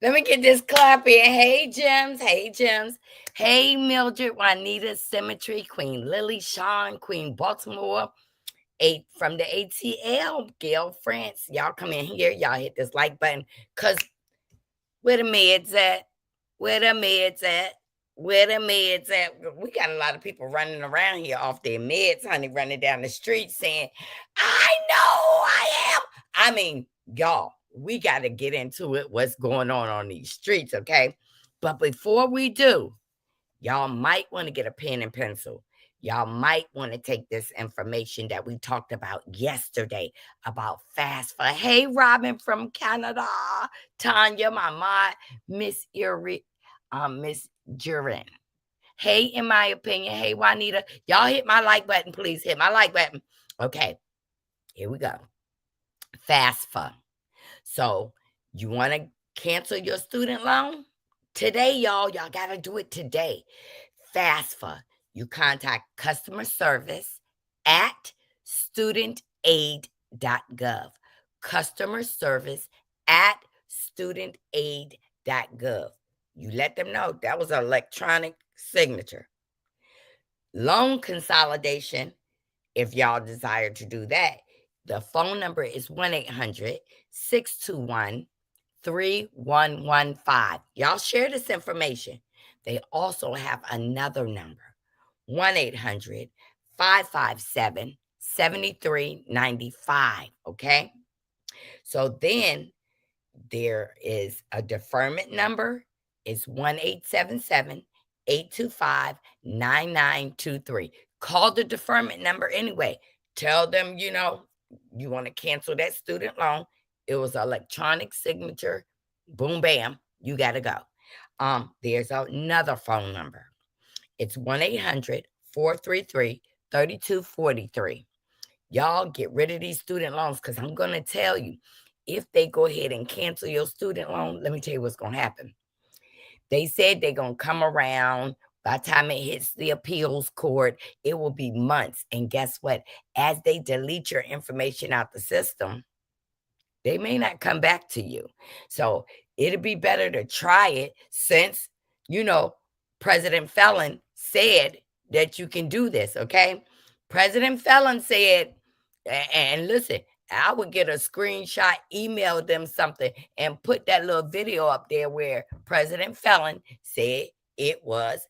Let me get this clap in. Hey, Gems. Hey, Gems. Hey, Mildred, Juanita, Symmetry, Queen Lily, Sean, Queen Baltimore, eight from the ATL, Gail France. Y'all come in here. Y'all hit this like button. Because where the meds at? Where the meds at? Where the meds at? We got a lot of people running around here off their meds, honey, running down the street saying, I know I am. I mean, y'all, we got to get into it, what's going on these streets, okay? But before we do, y'all might want to get a pen and pencil. Y'all might want to take this information that we talked about yesterday about fast for. Hey, Robin from Canada, Tanya, my mod, Miss Erie, Miss Jurin. Hey, in my opinion, hey, Juanita, y'all hit my like button, please. Hit my like button. Okay, here we go. FAFSA. So you want to cancel your student loan? Today, y'all got to do it today. FAFSA. You contact customer service at studentaid.gov. Customer service at studentaid.gov. You let them know that was an electronic signature. Loan consolidation, if y'all desire to do that, the phone number is 1-800-621-3115. Y'all share this information. They also have another number, 1-800-557-7395. Okay? So then there is a deferment number. It's 1-877-825-9923. Call the deferment number anyway. Tell them, you want to cancel that student loan. It was electronic signature. Boom, bam, you got to go. There's another phone number. It's 1-800-433-3243. Y'all get rid of these student loans because I'm going to tell you, if they go ahead and cancel your student loan, let me tell you what's going to happen. They said they're going to come around. By the time it hits the appeals court, it will be months. And guess what? As they delete your information out the system, they may not come back to you. So it'd be better to try it since, President Felon said that you can do this, okay? President Felon said, and listen, I would get a screenshot, email them something, and put that little video up there where President Felon said it was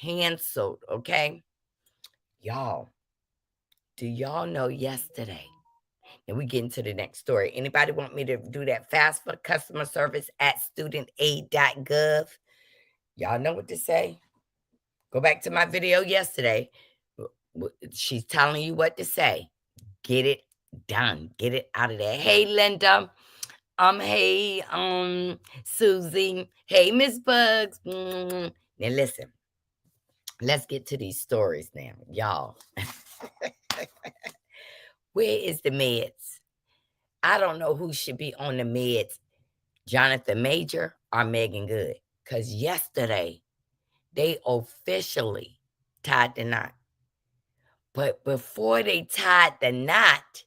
canceled, okay? Y'all, do y'all know yesterday? And we get into the next story. Anybody want me to do that fast for customer service at studentaid.gov? Y'all know what to say. Go back to my video yesterday. She's telling you what to say. Get it done. Get it out of there. Hey, Linda. Hey, Susie. Hey, Miss Bugs. Now listen. Let's get to these stories now, y'all. Where is the meds? I don't know who should be on the meds, Jonathan Major or Megan Good. Because yesterday, they officially tied the knot. But before they tied the knot,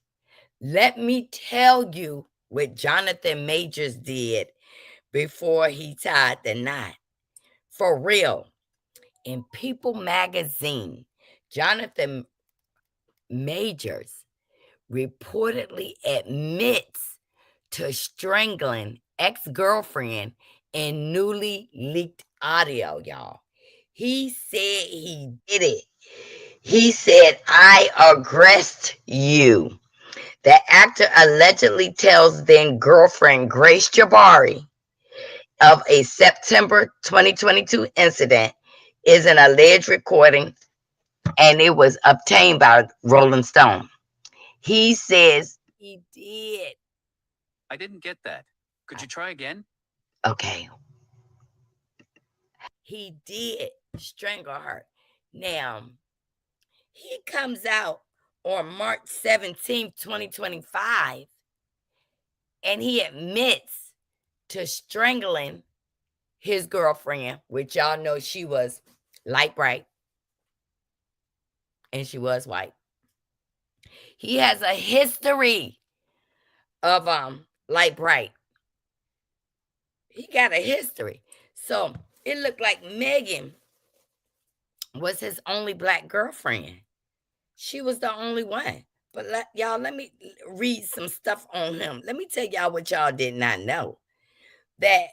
let me tell you what Jonathan Majors did before he tied the knot. For real. In People magazine, Jonathan Majors reportedly admits to strangling ex-girlfriend in newly leaked audio, y'all. He said he did it. He said, I aggressed you. The actor allegedly tells then girlfriend Grace Jabari of a September 2022 incident is an alleged recording, and it was obtained by Rolling Stone. He says he did. I didn't get that. Could you try again? Okay. He did strangle her. Now, he comes out on March 17th, 2025, and he admits to strangling his girlfriend, which y'all know she was light bright, and she was white. He has a history of light bright. He got a history. So it looked like Megan was his only black girlfriend. She was the only one. But y'all, let me read some stuff on him. Let me tell y'all what y'all did not know. That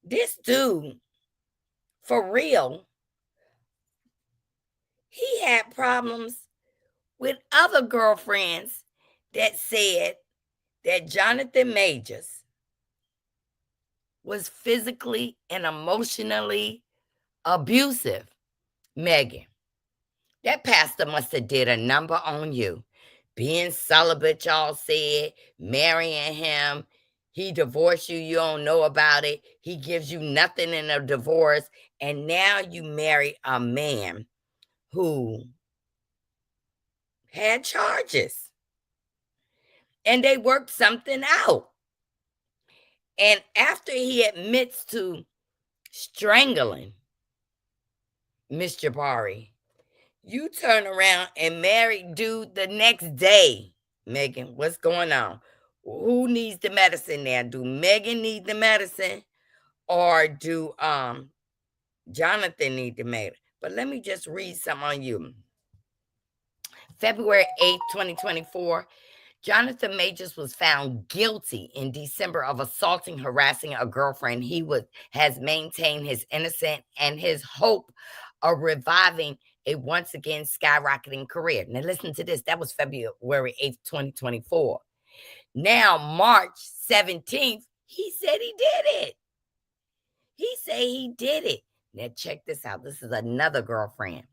this dude, for real, he had problems with other girlfriends that said that Jonathan Majors was physically and emotionally abusive. Megan, that pastor must have did a number on you. Being celibate, y'all said, marrying him. He divorced you, you don't know about it. He gives you nothing in a divorce. And now you marry a man who had charges. And they worked something out. And after he admits to strangling Miss Jabari, you turn around and marry dude the next day. Megan, what's going on? Who needs the medicine now? Do Megan need the medicine or do Jonathan need the medicine? But let me just read something on you. February 8th, 2024. Jonathan Majors was found guilty in December of assaulting, harassing a girlfriend. He has maintained his innocence and his hope of reviving a once again skyrocketing career. Now listen to this. That was February 8th, 2024. Now, March 17th, he said he did it. He said he did it. Now check this out. This is another girlfriend.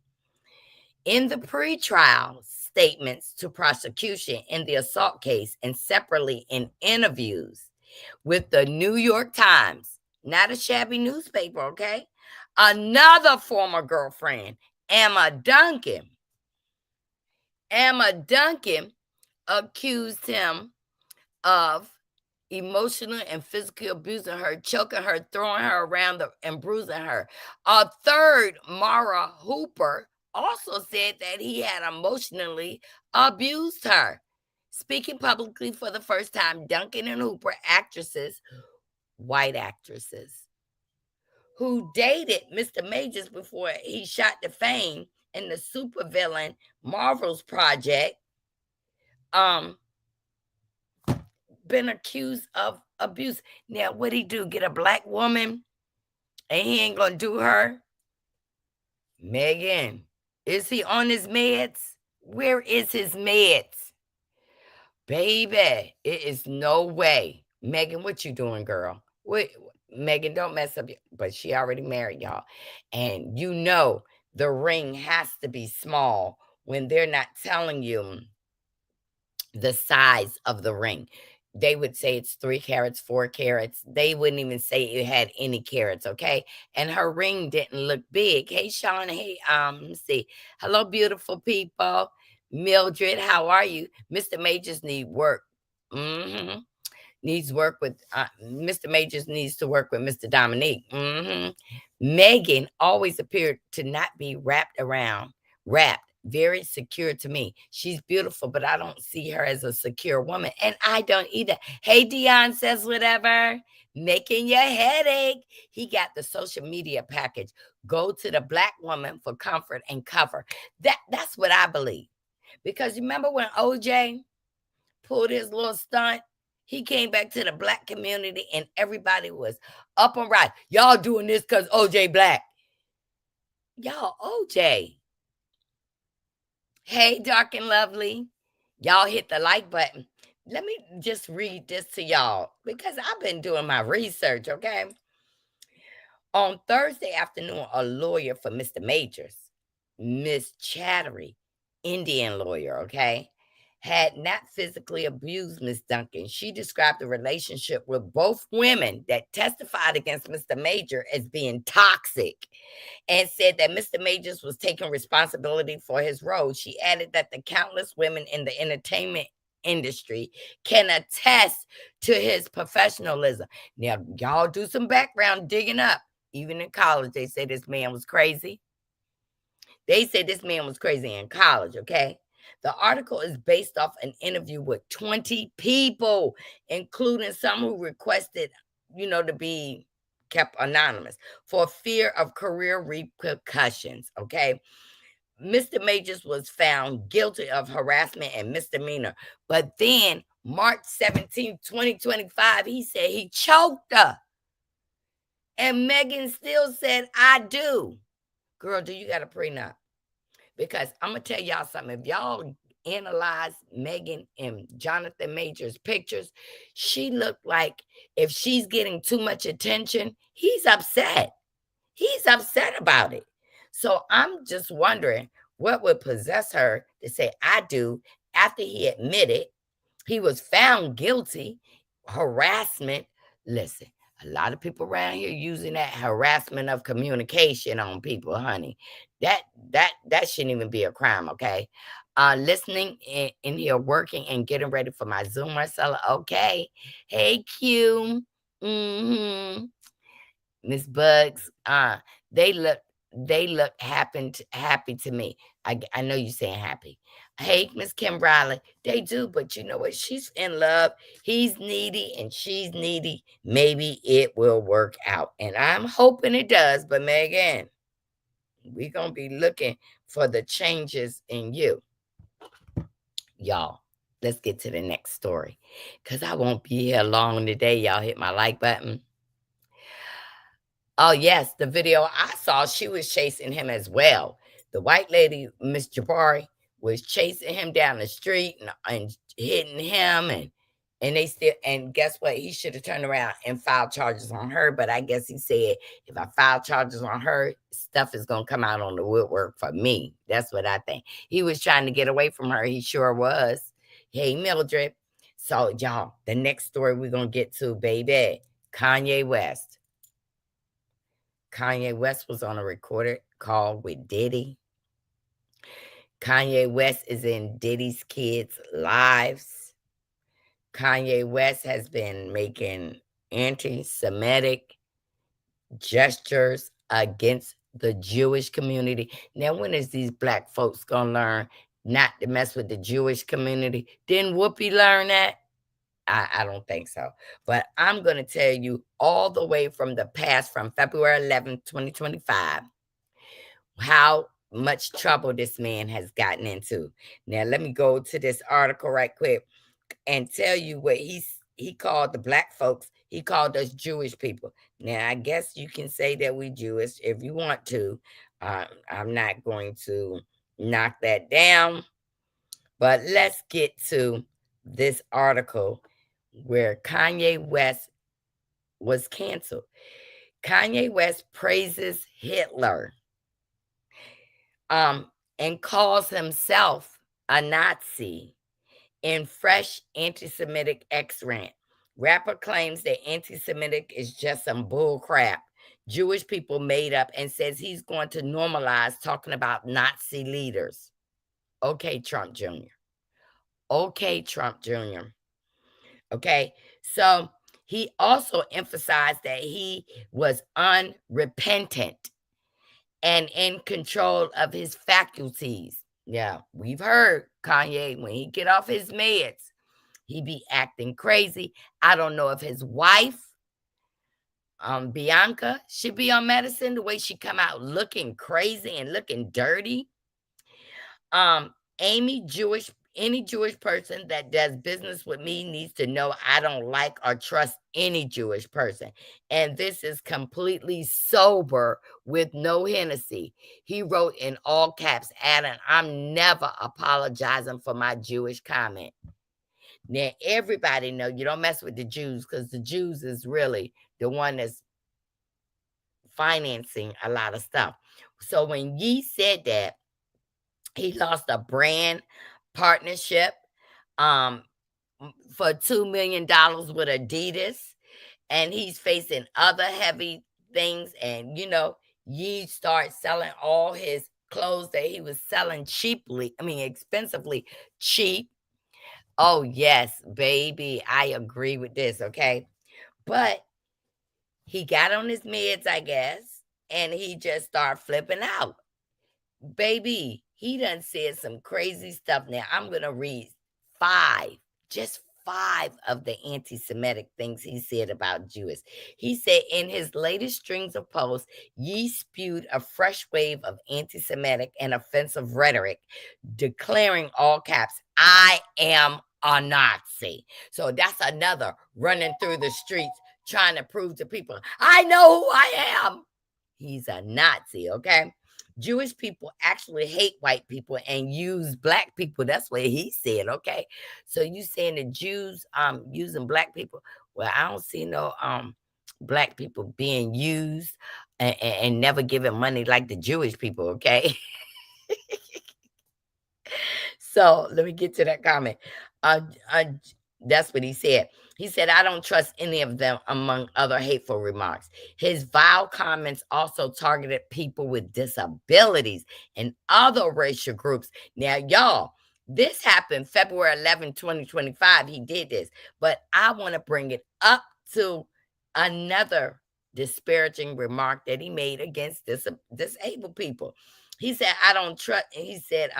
In the pretrial statements to prosecution in the assault case and separately in interviews with the New York Times, not a shabby newspaper, okay? Another former girlfriend, Emma Duncan accused him of emotional and physically abusing her, choking her, throwing her around and bruising her. A third, Mara Hooper, also said that he had emotionally abused her. Speaking publicly for the first time, Duncan and Hooper, actresses, white actresses, who dated Mr. Majors before he shot to fame in the supervillain Marvel's project, been accused of abuse. Now, what'd he do? Get a black woman and he ain't gonna do her? Megan, is he on his meds? Where is his meds? Baby, it is no way. Megan, what you doing, girl? What, Megan, don't mess up. But she already married, y'all. And you know the ring has to be small when they're not telling you the size of the ring. They would say it's 3 carats, 4 carats. They wouldn't even say it had any carats, okay? And her ring didn't look big. Hey, Sean. Hey, let's see. Hello, beautiful people. Mildred, how are you? Mr. Majors need work. Needs work with Mr. Majors needs to work with Mr. Dominique. Megan always appeared to not be wrapped, very secure to me. She's beautiful, but I don't see her as a secure woman. And I don't either. Hey, Dion says whatever. Making your headache. He got the social media package. Go to the black woman for comfort and cover. That's what I believe. Because remember when OJ pulled his little stunt? He came back to the black community and everybody was up and right. Y'all doing this because OJ black. Y'all, OJ. Hey, dark and lovely. Y'all hit the like button. Let me just read this to y'all because I've been doing my research, okay? On Thursday afternoon, a lawyer for Mr. Majors, Miss Chattery, Indian lawyer, okay, had not physically abused Miss Duncan. She described the relationship with both women that testified against Mr. Major as being toxic and said that Mr. Majors was taking responsibility for his role. She added that the countless women in the entertainment industry can attest to his professionalism. Now, y'all do some background digging up. Even in college, they say this man was crazy. They said this man was crazy in college, okay? The article is based off an interview with 20 people, including some who requested, to be kept anonymous for fear of career repercussions. Okay. Mr. Majors was found guilty of harassment and misdemeanor. But then March 17th, 2025, he said he choked her. And Megan still said, I do. Girl, do you got a prenup? Because I'm going to tell y'all something. If y'all analyze Megan and Jonathan Majors' pictures, she looked like if she's getting too much attention, he's upset. He's upset about it. So I'm just wondering what would possess her to say, I do, after he admitted he was found guilty, harassment. Listen, a lot of people around here using that harassment of communication on people, honey. That shouldn't even be a crime, okay? Listening in here, working and getting ready for my Zoom Marcella. Okay. Hey, Q. Mm-hmm. Miss Bugs, they look happy to me. I know you saying happy. Hey, Miss Kim Riley, they do, but you know what? She's in love. He's needy and she's needy. Maybe it will work out. And I'm hoping it does, but Megan, we're gonna be looking for the changes in you. Y'all, let's get to the next story. Cause I won't be here long today. Y'all hit my like button. Oh, yes, the video I saw, she was chasing him as well. The white lady, Miss Jabari, was chasing him down the street and hitting him, and they still, and guess what? He should have turned around and filed charges on her, but I guess he said, if I file charges on her, stuff is gonna come out on the woodwork for me. That's what I think. He was trying to get away from her. He sure was. Hey, Mildred. So, y'all, the next story we're gonna get to, baby, Kanye West. Kanye West was on a recorded call with Diddy. Kanye West is in Diddy's kids' lives. Kanye West has been making anti-Semitic gestures against the Jewish community. Now, when is these black folks gonna learn not to mess with the Jewish community? Didn't Whoopi learn that? I don't think so. But I'm going to tell you all the way from the past, from February 11th, 2025, how much trouble this man has gotten into. Now, let me go to this article right quick and tell you what he called the black folks. He called us Jewish people. Now, I guess you can say that we Jewish if you want to. I'm not going to knock that down. But let's get to this article where Kanye West was canceled. Kanye West praises Hitler and calls himself a Nazi in fresh anti-Semitic X-rant. Rapper claims that anti-Semitic is just some bull crap Jewish people made up and says he's going to normalize talking about Nazi leaders. Okay, Trump Jr. Okay, Trump Jr. Okay, so he also emphasized that he was unrepentant and in control of his faculties. Yeah, we've heard Kanye, when he get off his meds, he be acting crazy. I don't know if his wife, Bianca, should be on medicine, the way she come out looking crazy and looking dirty. Amy, any Jewish person that does business with me needs to know I don't like or trust any Jewish person. And this is completely sober with no Hennessy. He wrote in all caps, Adam, I'm never apologizing for my Jewish comment. Now, everybody know you don't mess with the Jews because the Jews is really the one that's financing a lot of stuff. So when Ye said that, he lost a brand partnership for $2 million with Adidas, and he's facing other heavy things. And Ye start selling all his clothes that he was selling expensively cheap. Oh yes, baby, I agree with this. Okay, but he got on his meds, I guess, and he just started flipping out. Baby, he done said some crazy stuff. Now I'm gonna read just 5 of the anti-Semitic things he said about Jews. He said in his latest strings of posts, Ye spewed a fresh wave of anti-Semitic and offensive rhetoric, declaring all caps, I am a Nazi. So that's another running through the streets trying to prove to people, I know who I am. He's a Nazi, okay? Jewish people actually hate white people and use black people. That's what he said, okay? So you saying the Jews using black people? Well, I don't see no black people being used and never giving money like the Jewish people, okay? So let me get to that comment. Uh, uh, that's what he said. He said, I don't trust any of them, among other hateful remarks. His vile comments also targeted people with disabilities and other racial groups. Now, y'all, this happened February 11, 2025. He did this, but I want to bring it up to another disparaging remark that he made against disabled people. He said, I don't trust, he said,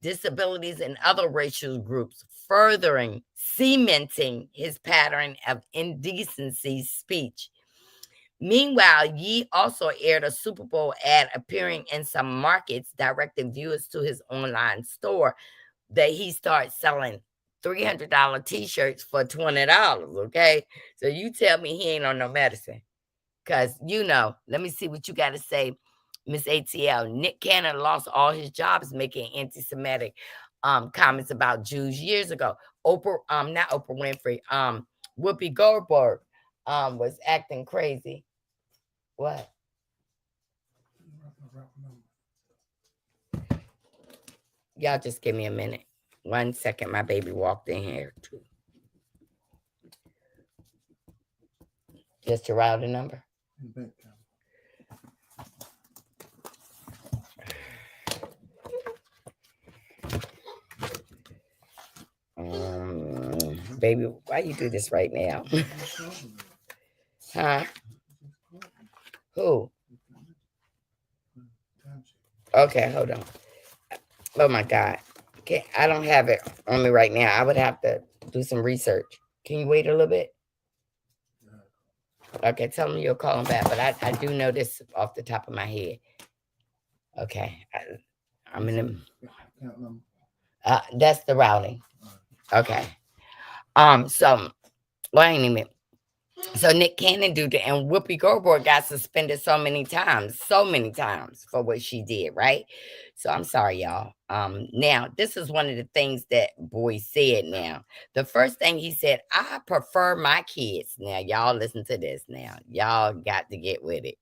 disabilities and other racial groups, furthering cementing his pattern of indecency speech. Meanwhile, Ye also aired a Super Bowl ad appearing in some markets, directing viewers to his online store that he started selling $300 t-shirts for $20. Okay, so you tell me he ain't on no medicine. Because, let me see what you got to say, Miss ATL. Nick Cannon lost all his jobs making anti-Semitic comments about Jews years ago. Not Oprah Winfrey, Whoopi Goldberg was acting crazy. What? Y'all just give me a minute. 1 second. My baby walked in here too. Just to route the number. Baby, why you do this right now? Huh? Who? Okay, hold on. Oh my God. I don't have it on me right now. I would have to do some research. Can you wait a little bit? Okay, tell me you'll call him back, but I do know this off the top of my head. Okay. I'm in the that's the routing. Okay. So wait a minute. So Nick Cannon did it, and Whoopi Goldberg got suspended so many times for what she did, right? So I'm sorry, y'all. Now this is one of the things that boy said. Now, the first thing he said, I prefer my kids. Now, y'all listen to this. Now, y'all got to get with it.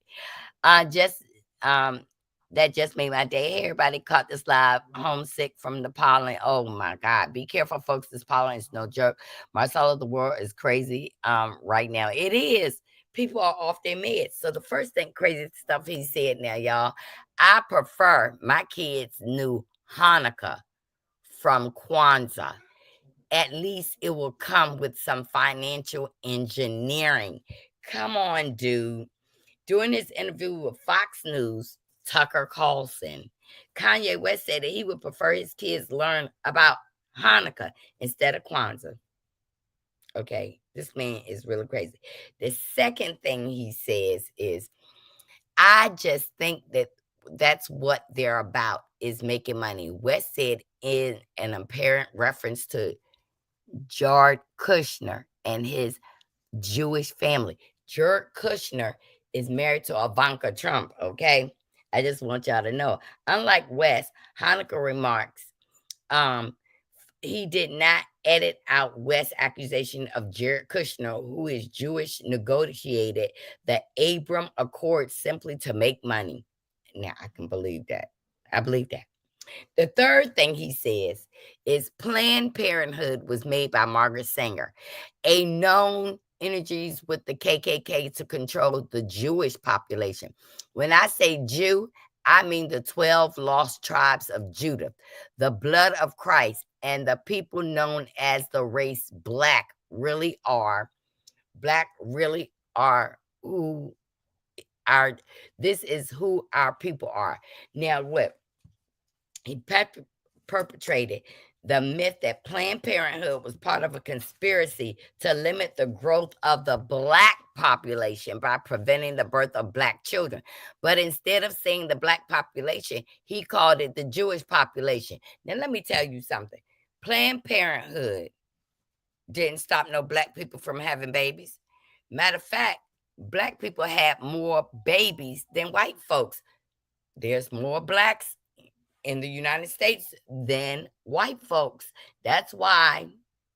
That just made my day. Hey, everybody caught this live homesick from the pollen. Oh my God. Be careful, folks. This pollen is no joke. Marcella, the world is crazy right now. It is. People are off their meds. So the first thing crazy stuff he said now, y'all, I prefer my kids knew Hanukkah from Kwanzaa. At least it will come with some financial engineering. Come on, dude. During his interview with Fox News, Tucker Carlson, Kanye West said that he would prefer his kids learn about Hanukkah instead of Kwanzaa. Okay, this man is really crazy. The second thing he says is, I just think that that's what they're about, is making money. West said in an apparent reference to Jared Kushner and his Jewish family. Jared Kushner is married to Ivanka Trump, okay? I just want y'all to know. Unlike West, Hanukkah remarks, he did not edit out West's accusation of Jared Kushner, who is Jewish, negotiated the Abram Accord simply to make money. Now, I can believe that. I believe that. The third thing he says is Planned Parenthood was made by Margaret Sanger, a known energies with the KKK to control the Jewish population. When I say Jew, I mean the 12 lost tribes of Judah, the blood of Christ, and the people known as the race black really are who are, this is who our people are. Now, what? He perpetrated The myth that Planned Parenthood was part of a conspiracy to limit the growth of the black population by preventing the birth of black children. But instead of saying the black population, he called it the Jewish population. Now, let me tell you something. Planned Parenthood didn't stop no black people from having babies. Matter of fact, black people had more babies than white folks. There's more blacks in the United States than white folks. That's why,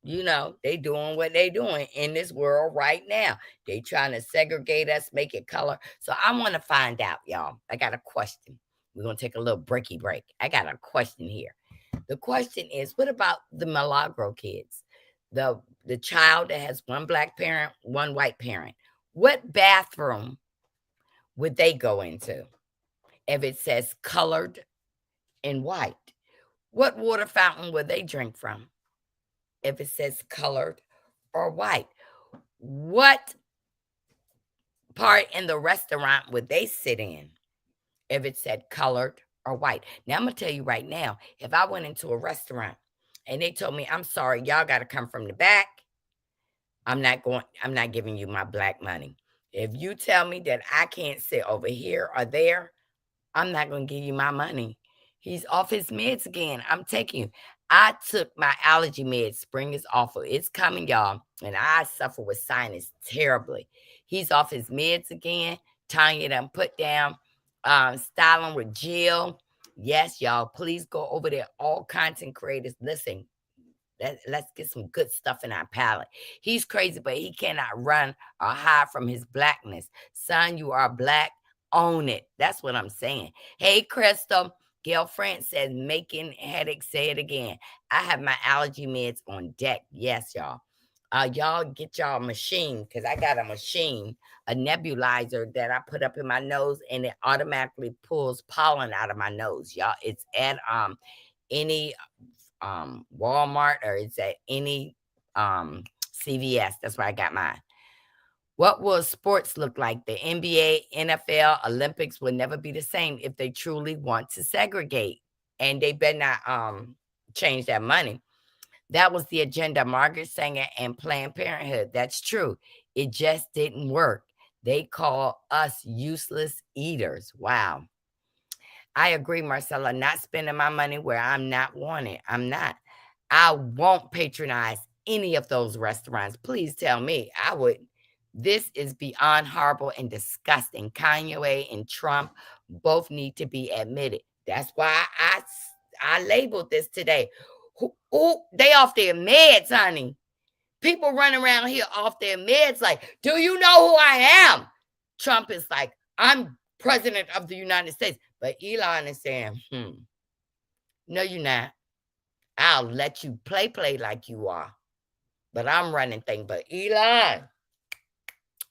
they doing what they doing in this world right now. They trying to segregate us, make it color. So I want to find out, y'all. I got a question. We're going to take a little breaky break. I got a question here. The question is, what about the Milagro kids? The child that has one black parent, one white parent. What bathroom would they go into if it says colored and white? What water fountain would they drink from if it says colored or white? What part in the restaurant would they sit in if it said colored or white? Now, I'm going to tell you right now, if I went into a restaurant and they told me, I'm sorry, y'all got to come from the back, I'm not giving you my black money. If you tell me that I can't sit over here or there, I'm not going to give you my money. He's off his meds again. I'm taking you. I took my allergy meds. Spring is awful. It's coming, y'all. And I suffer with sinus terribly. He's off his meds again. Tanya done put down styling with Jill. Yes, y'all. Please go over there. All content creators. Listen, let's get some good stuff in our palate. He's crazy, but he cannot run or hide from his blackness. Son, you are black. Own it. That's what I'm saying. Hey, Crystal. Gail France says, making headaches. Say it again. I have my allergy meds on deck. Yes, y'all. Y'all get y'all machine, because I got a machine, a nebulizer that I put up in my nose, and it automatically pulls pollen out of my nose. Y'all, it's at any Walmart, or it's at any CVS. That's where I got mine. What will sports look like? The NBA, NFL, Olympics will never be the same if they truly want to segregate. And they better not change that money. That was the agenda, Margaret Sanger and Planned Parenthood. That's true. It just didn't work. They call us useless eaters. Wow. I agree, Marcella. Not spending my money where I'm not wanted. I'm not. I won't patronize any of those restaurants. Please tell me. I would. This is beyond horrible and disgusting. Kanye and Trump both need to be admitted. That's why I labeled this today. Who they off their meds, honey. People running around here off their meds like, do you know who I am? Trump is like, I'm president of the United States. But Elon is saying, no, you're not. I'll let you play like you are. But I'm running things. But Elon,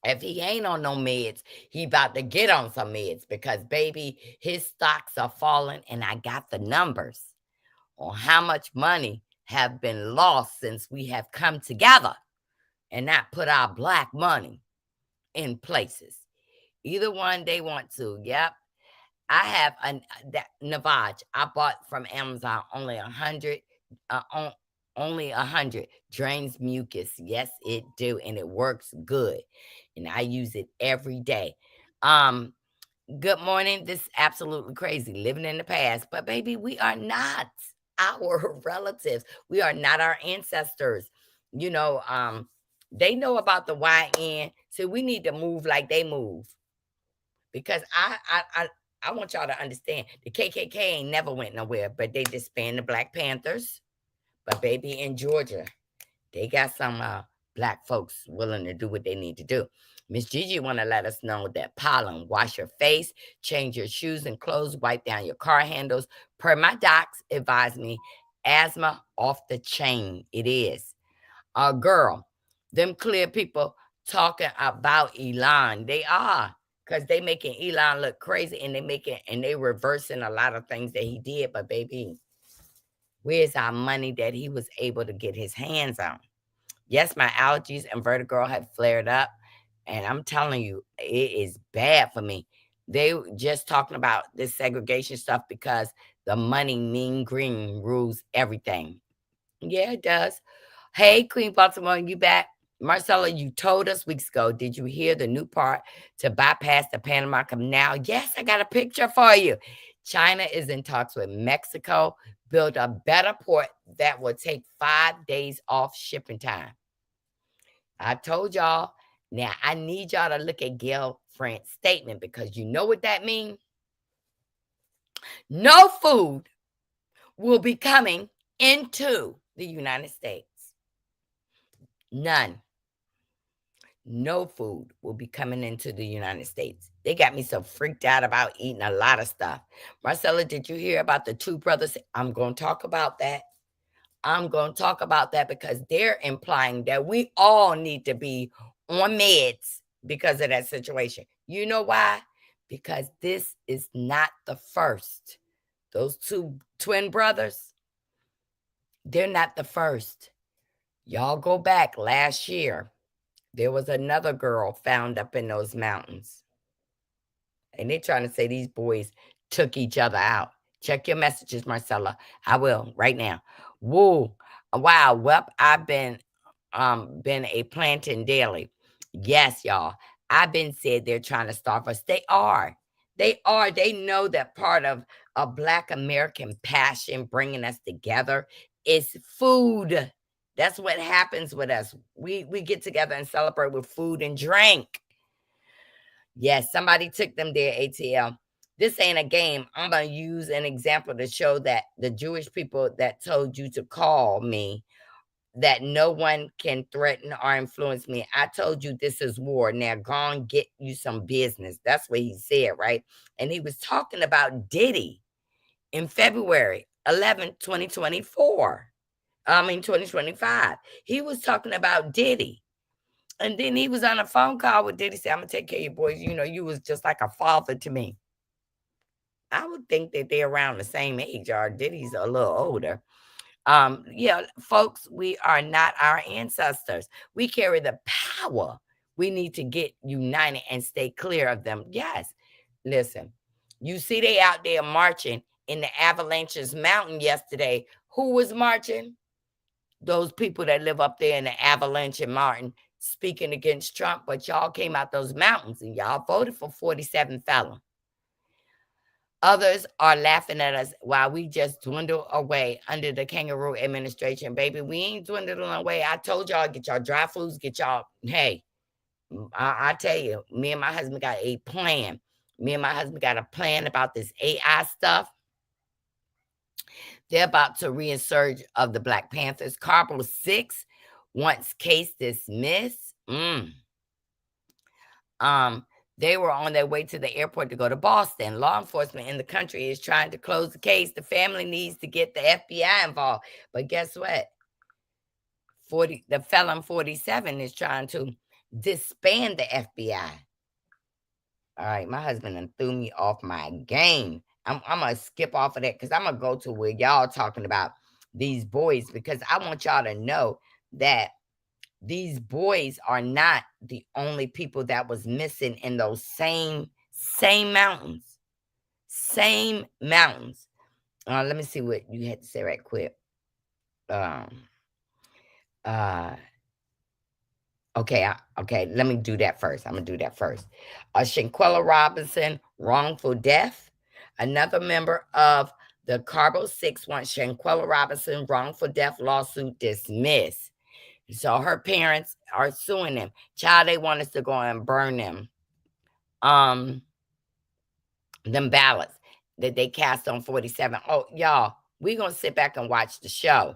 if he ain't on no meds, he about to get on some meds, because, baby, his stocks are falling, and I got the numbers on how much money have been lost since we have come together and not put our black money in places. Either one they want to. Yep. I have that Navage I bought from Amazon, only 100, only 100, drains mucus. Yes, it do, and it works good, and I use it every day. Good morning. This is absolutely crazy, living in the past, but baby, we are not our relatives. We are not our ancestors. They know about the YN, so we need to move like they move, because I want y'all to understand, the KKK ain't never went nowhere, but they disbanded the Black Panthers. But baby, in Georgia, they got some black folks willing to do what they need to do. Miss Gigi want to let us know that pollen, wash your face, change your shoes and clothes, wipe down your car handles. Per my docs advise me, asthma off the chain. It is. Girl, them clear people talking about Elon. They are, because they making Elon look crazy, and they reversing a lot of things that he did. But baby, where's our money that he was able to get his hands on? Yes, my allergies and vertigo have flared up, and I'm telling you, it is bad for me. They just talking about this segregation stuff because the money, mean green, rules everything. Yeah, it does. Hey, Queen Baltimore, you back? Marcella, you told us weeks ago. Did you hear the new part to bypass the Panama Canal? Yes, I got a picture for you. China is in talks with Mexico, build a better port that will take 5 days off shipping time. I told y'all. Now, I need y'all to look at Gail France's statement because you know what that means? No food will be coming into the United States. None. No food will be coming into the United States. They got me so freaked out about eating a lot of stuff. Marcella, did you hear about the two brothers? I'm going to talk about that. I'm going to talk about that because they're implying that we all need to be on meds because of that situation. You know why? Because this is not the first. Those two twin brothers, they're not the first. Y'all go back last year. There was another girl found up in those mountains. And they're trying to say these boys took each other out. Check your messages, Marcella. I will right now. Woo. Wow. Well, I've been a planting daily. Yes, y'all. I've been said they're trying to starve us. They are. They are. They know that part of a Black American passion bringing us together is food. That's what happens with us. We get together and celebrate with food and drink. Yes, somebody took them there, ATL. This ain't a game. I'm going to use an example to show that the Jewish people that told you to call me, that no one can threaten or influence me. I told you this is war. Now go and get you some business. That's what he said, right? And he was talking about Diddy in February 11th, 2024. 2025. He was talking about Diddy. And then he was on a phone call with Diddy. Said, I'm going to take care of you boys. You know, you was just like a father to me. I would think that they're around the same age, or Diddy's a little older. Yeah, folks, we are not our ancestors. We carry the power. We need to get united and stay clear of them. Yes. Listen, you see they out there marching in the Avalanches Mountain yesterday. Who was marching? Those people that live up there in the Avalanche and Martin speaking against Trump, but y'all came out those mountains and y'all voted for 47 felons. Others are laughing at us while we just dwindle away under the kangaroo administration. Baby, we ain't dwindling away. I told y'all, get y'all dry foods, get y'all, hey, I tell you, me and my husband got a plan. Me and my husband got a plan about this AI stuff. They're about to resurge of the Black Panthers. Carbon 6 wants case dismissed. They were on their way to the airport to go to Boston. Law enforcement in the country is trying to close the case. The family needs to get the FBI involved. But guess what? The felon 47 is trying to disband the FBI. All right, my husband threw me off my game. I'm going to skip off of that because I'm going to go to where y'all talking about these boys, because I want y'all to know that these boys are not the only people that was missing in those same mountains. Same mountains. Let me see what you had to say right quick. Okay, let me do that first. I'm gonna do that first. Shanquella Robinson, wrongful death. Another member of the Carbo 6 wants Shanquella Robinson wrongful death lawsuit dismissed. So her parents are suing them. Child, they want us to go and burn them ballots that they cast on 47. Oh, y'all, we gonna sit back and watch the show.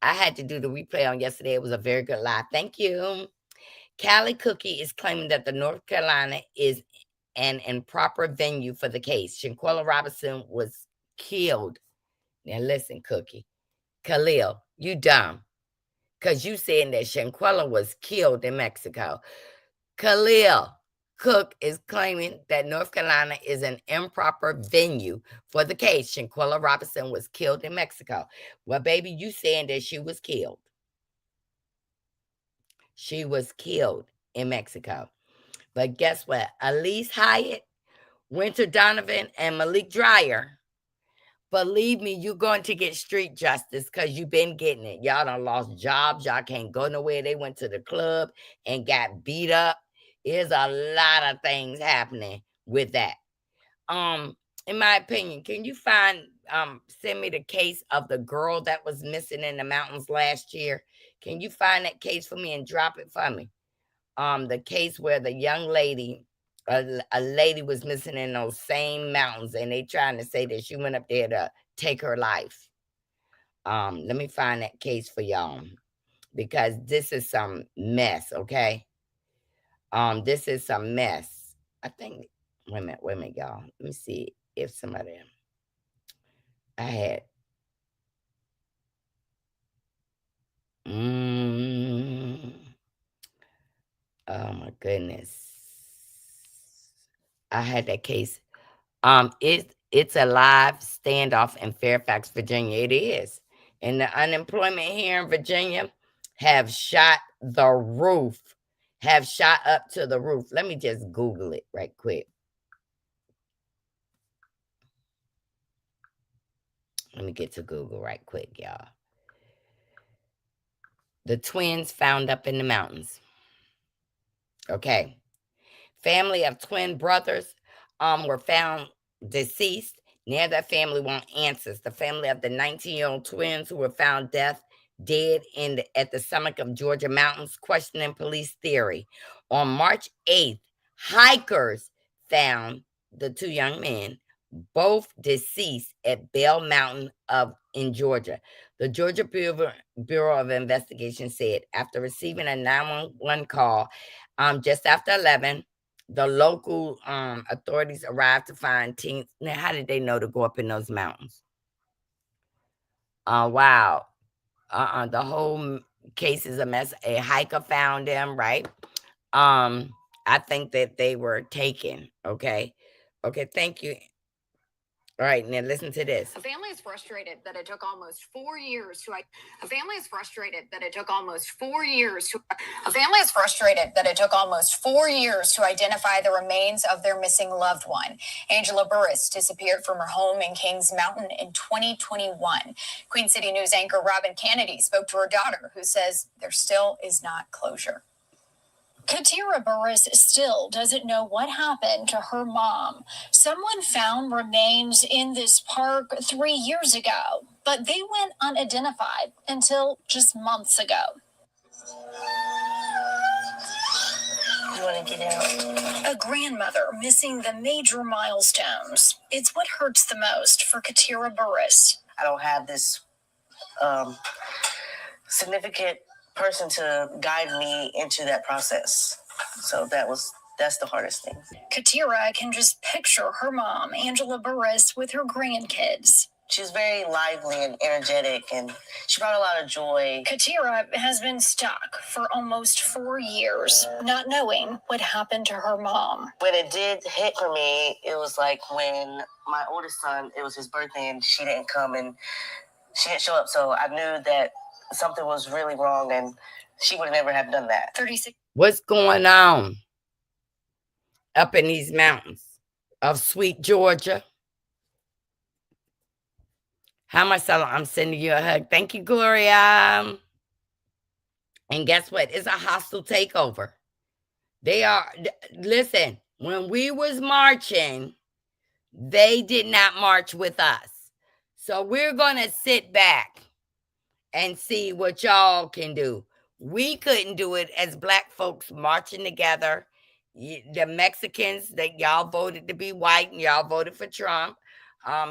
I had to do the replay on yesterday. It was a very good live. Thank you. Callie Cookie is claiming that the North Carolina is an improper venue for the case. Shanquella Robinson was killed. Now listen, Cookie. Khalil, you dumb. Because you saying that Shanquella was killed in Mexico. Khalil Cook is claiming that North Carolina is an improper venue for the case. Shanquella Robinson was killed in Mexico. Well, baby, you saying that she was killed. She was killed in Mexico. But guess what? Elise Hyatt, Winter Donovan, and Malik Dreyer Believe me, you're going to get street justice because you've been getting it. Y'all done lost jobs. Y'all can't go nowhere. They went to the club and got beat up. There's a lot of things happening with that. In my opinion, can you send me the case of the girl that was missing in the mountains last year? Can you find that case for me and drop it for me? The case where the young lady, a lady was missing in those same mountains, and they trying to say that she went up there to take her life. Let me find that case for y'all because this is some mess, okay? This is some mess. I think. Wait a minute, y'all. Let me see if somebody. I had. Oh my goodness. I had that case. It's a live standoff in Fairfax, Virginia. It is. And the unemployment here in Virginia have shot the roof. Have shot up to the roof. Let me just Google it right quick. Let me get to Google right quick, y'all. The twins found up in the mountains. Okay. Family of twin brothers were found deceased. Now that family want answers. The family of the 19-year-old twins who were found dead at the summit of Georgia mountains, questioning police theory. On March 8th, hikers found the two young men, both deceased at Bell Mountain in Georgia. The Georgia Bureau of Investigation said after receiving a 911 call just after 11, the local authorities arrived to find teens. Now, how did they know to go up in those mountains? Wow. The whole case is a mess. A hiker found them, right? I think that they were taken. Okay. Okay, thank you. All right, now listen to this. A family is frustrated that it took almost 4 years to. A family is frustrated that it took almost 4 years to. A family is frustrated that it took almost 4 years to identify the remains of their missing loved one. Angela Burris disappeared from her home in Kings Mountain in 2021. Queen City News anchor Robin Kennedy spoke to her daughter, who says there still is not closure. Katira Burris still doesn't know what happened to her mom. Someone found remains in this park 3 years ago, but they went unidentified until just months ago. You want to get out? A grandmother missing the major milestones. It's what hurts the most for Katira Burris. I don't have this significant person to guide me into that process. So that's the hardest thing. Katira can just picture her mom, Angela Burris, with her grandkids. She's very lively and energetic, and she brought a lot of joy. Katira has been stuck for almost 4 years, not knowing what happened to her mom. When it did hit for me, it was like when my oldest son, it was his birthday, and she didn't come, and she didn't show up. So I knew that something was really wrong, and she would never have done that. 36. What's going on up in these mountains of sweet Georgia? How much I'm sending you a hug. Thank you, Gloria. And guess what? It's a hostile takeover. They are, listen, when we was marching, they did not march with us. So we're going to sit back and see what y'all can do. We couldn't do it as Black folks marching together. The Mexicans, that y'all voted to be white and y'all voted for Trump.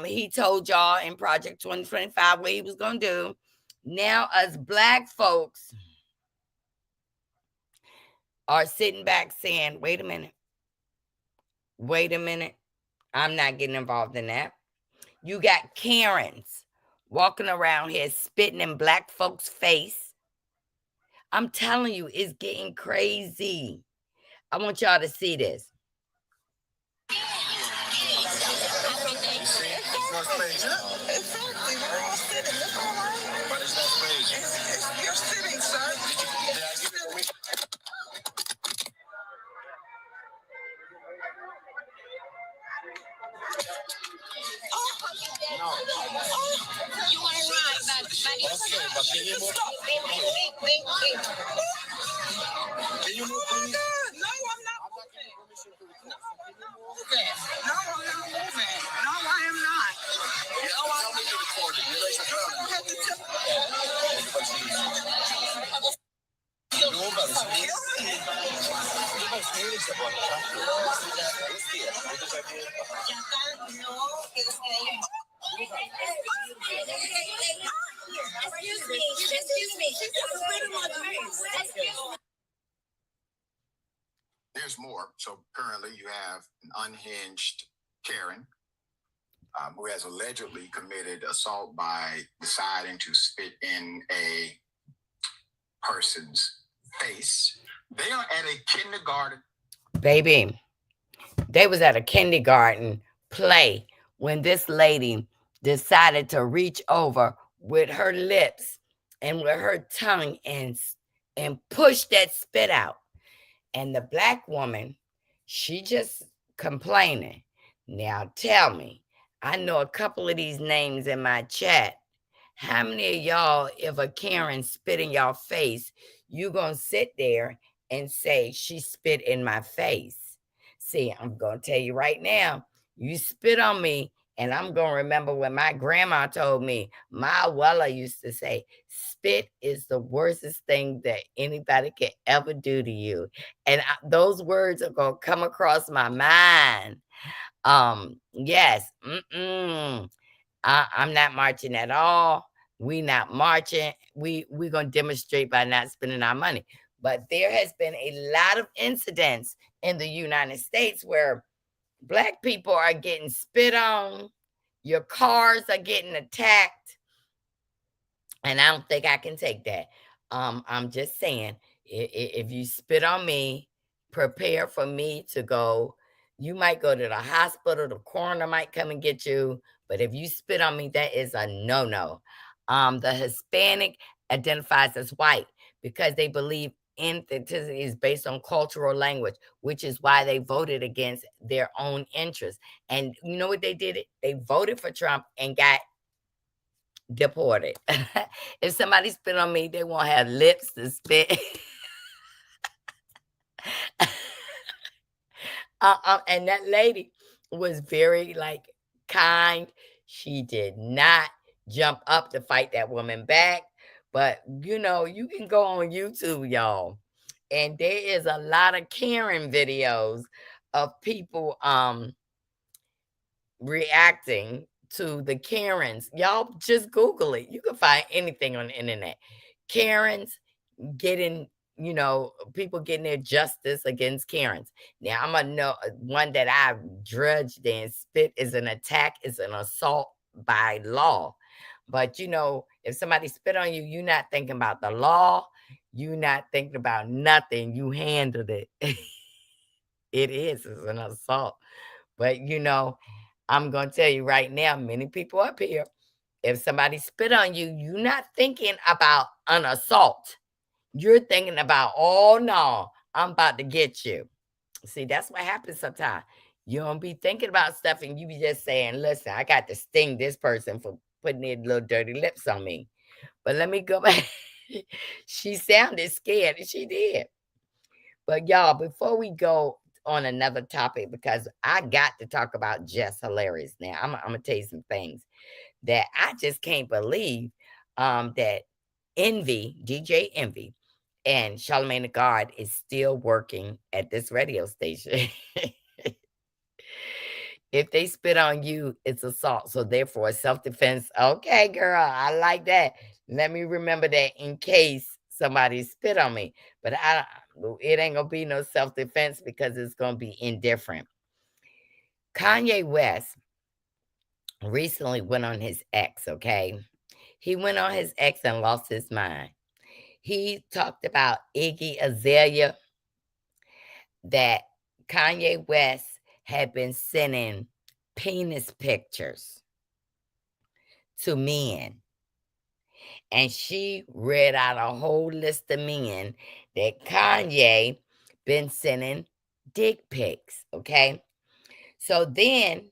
He told y'all in Project 2025 what he was going to do. Now us Black folks are sitting back saying, wait a minute. I'm not getting involved in that. You got Karens walking around here spitting in Black folks' face. I'm telling you, it's getting crazy. I want y'all to see this. Can you move, please? No, I'm not moving. No, I'm not moving. No, I'm not moving. No, I am not. No, I'm not. There's more. So currently you have an unhinged Karen who has allegedly committed assault by deciding to spit in a person's face. They are at a kindergarten. Baby, they was at a kindergarten play when this lady decided to reach over with her lips and with her tongue and push that spit out. And the black woman, she just complaining. Now tell me, I know a couple of these names in my chat. How many of y'all, if a Karen spit in y'all face, you gonna sit there and say, she spit in my face? See, I'm gonna tell you right now, you spit on me, and I'm gonna remember when my grandma told me, my abuela used to say, spit is the worstest thing that anybody can ever do to you. And those words are gonna come across my mind. Yes, I'm not marching at all. We not marching. We gonna demonstrate by not spending our money. But there has been a lot of incidents in the United States where black people are getting spit on, your cars are getting attacked, and I don't think I can take that. I'm just saying, if you spit on me, prepare for me to go. You might go to the hospital, the coroner might come and get you, but if you spit on me, that is a no-no. The Hispanic identifies as white because they believe authenticity is based on cultural language, which is why they voted against their own interests. And you know what they did? They voted for Trump and got deported. If somebody spit on me, they won't have lips to spit. And that lady was very kind. She did not jump up to fight that woman back. But you can go on YouTube, y'all, and there is a lot of Karen videos of people reacting to the Karens. Y'all just Google it. You can find anything on the internet. Karens getting, people getting their justice against Karens. Now, I'm going to know one that I drudged and spit is an attack, is an assault by law. But, if somebody spit on you, you're not thinking about the law. You're not thinking about nothing. You handled it. It's an assault. But, I'm going to tell you right now, many people up here, if somebody spit on you, you're not thinking about an assault. You're thinking about, oh, no, I'm about to get you. See, that's what happens sometimes. You don't be thinking about stuff and you be just saying, listen, I got to sting this person for putting their little dirty lips on me. But let me go back. She sounded scared, and she did. But y'all, before we go on another topic, because I got to talk about Just Hilarious now. I'm going to tell you some things that I just can't believe that DJ Envy, and Charlamagne the God is still working at this radio station. If they spit on you, it's assault. So therefore, self-defense. Okay, girl, I like that. Let me remember that in case somebody spit on me. But it ain't gonna be no self-defense because it's gonna be indifferent. Kanye West recently went on his ex, okay? He went on his ex and lost his mind. He talked about Iggy Azalea, that Kanye West had been sending penis pictures to men. And she read out a whole list of men that Kanye been sending dick pics, okay? So then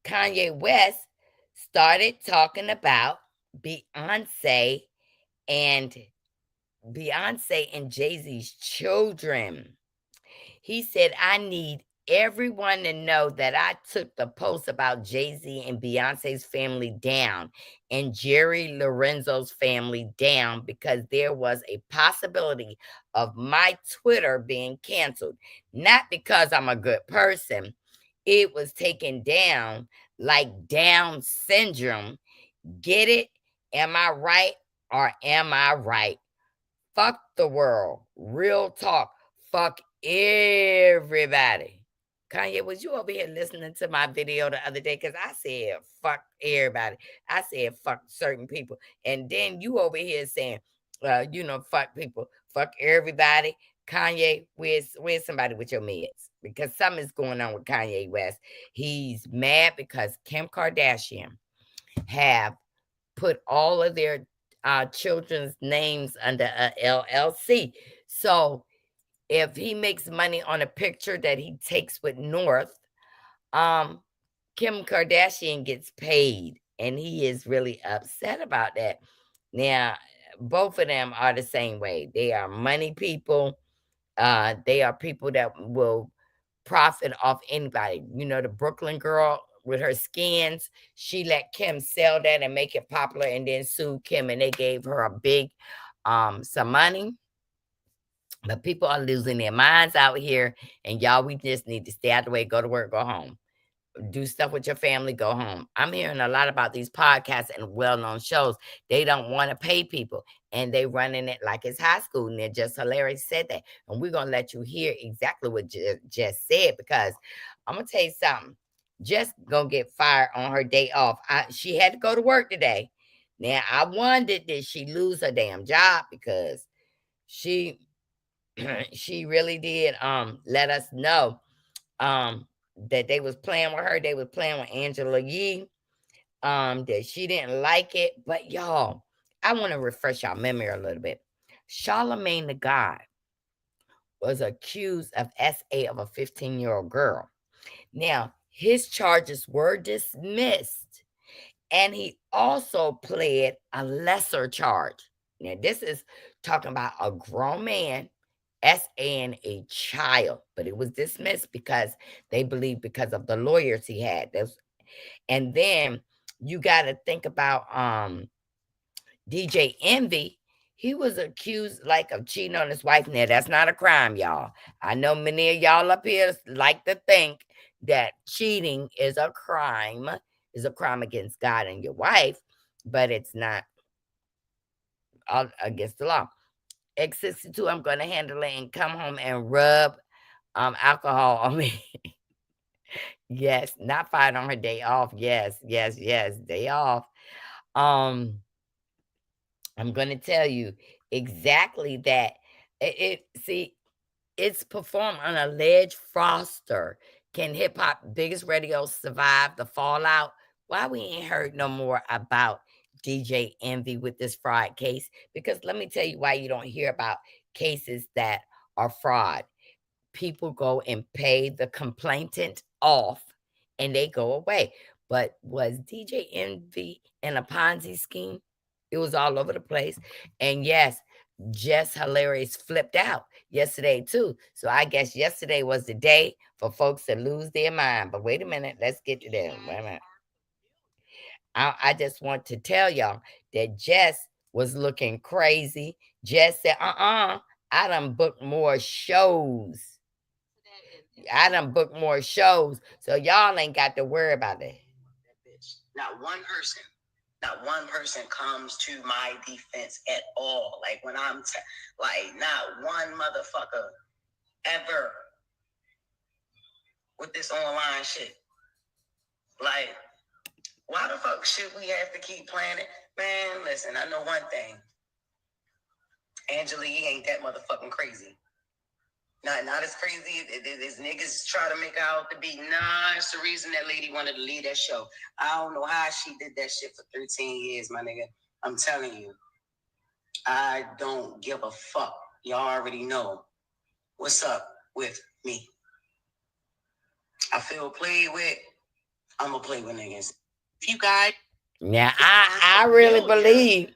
Kanye West started talking about Beyonce and Jay-Z's children. He said, I need everyone to know that I took the post about Jay-Z and Beyonce's family down and Jerry Lorenzo's family down because there was a possibility of my Twitter being canceled. Not because I'm a good person. It was taken down like Down syndrome. Get it? Am I right or am I right? Fuck the world. Real talk. Fuck everybody. Kanye, was you over here listening to my video the other day? Because I said fuck everybody. I said fuck certain people. And then you over here saying, fuck people, fuck everybody. Kanye, where's somebody with your meds? Because something is going on with Kanye West. He's mad because Kim Kardashian have put all of their children's names under a LLC. So if he makes money on a picture that he takes with North, um, Kim Kardashian gets paid, and he is really upset about that. Now, both of them are the same way. They are money people. They are people that will profit off anybody. You know, the Brooklyn girl with her skins, she let Kim sell that and make it popular and then sued Kim and they gave her a big some money. But people are losing their minds out here, and y'all, we just need to stay out the way, go to work, go home, do stuff with your family, go home. I'm hearing a lot about these podcasts and well-known shows. They don't want to pay people, and they running it like it's high school, and they're just hilarious said that. And we're going to let you hear exactly what Jess said, because I'm going to tell you something. Jess going to get fired on her day off. She had to go to work today. Now, I wondered, did she lose her damn job? Because she she really did let us know that they was playing with her. They was playing with Angela Yee. That she didn't like it. But y'all, I want to refresh y'all memory a little bit. Charlemagne the God was accused of SA of a 15-year-old girl. Now, his charges were dismissed, and he also pled a lesser charge. Now, this is talking about a grown man SA a child, but it was dismissed because they believe because of the lawyers he had. And then you got to think about DJ Envy. He was accused like of cheating on his wife. Now that's not a crime, y'all. I know many of y'all up here like to think that cheating is a crime against God and your wife, but it's not against the law. X62, I'm gonna handle it and come home and rub alcohol on me. Yes, not fired on her day off. Yes, day off. Um, I'm gonna tell you exactly that. See, it's performed on alleged fraudster. Can hip hop biggest radio survive the fallout? Why we ain't heard no more about DJ Envy with this fraud case? Because let me tell you why you don't hear about cases that are fraud. People go and pay the complainant off and they go away. But was DJ Envy in a Ponzi scheme? It was all over the place. And yes, Jess Hilarious flipped out yesterday too. So I guess yesterday was the day for folks to lose their mind. But wait a minute, let's get to that. Wait a minute. I just want to tell y'all that Jess was looking crazy. Jess said, I done booked more shows. So y'all ain't got to worry about it. Not one person comes to my defense at all. Like when I'm not one motherfucker ever with this online shit. Like, why the fuck should we have to keep playing it? Man, listen, I know one thing. Angela Yee ain't that motherfucking crazy. Not as crazy as niggas try to make out to be. Nah, it's the reason that lady wanted to leave that show. I don't know how she did that shit for 13 years, my nigga. I'm telling you. I don't give a fuck. Y'all already know what's up with me. I feel played with. I'm gonna play with niggas. If you guys. Now, I really believe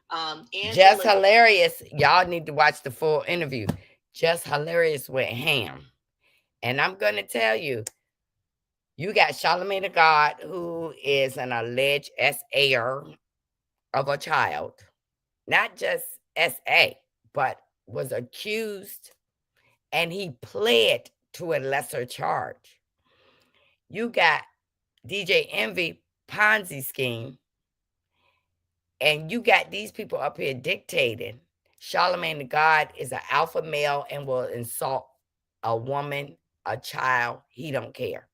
Just Hilarious. Y'all need to watch the full interview. Just Hilarious with Ham. And I'm going to tell you, you got Charlamagne the God, who is an alleged SAer of a child. Not just SA, but was accused, and he pled to a lesser charge. You got DJ Envy Ponzi scheme, and you got these people up here dictating. Charlamagne the God is an alpha male and will insult a woman, a child. He don't care.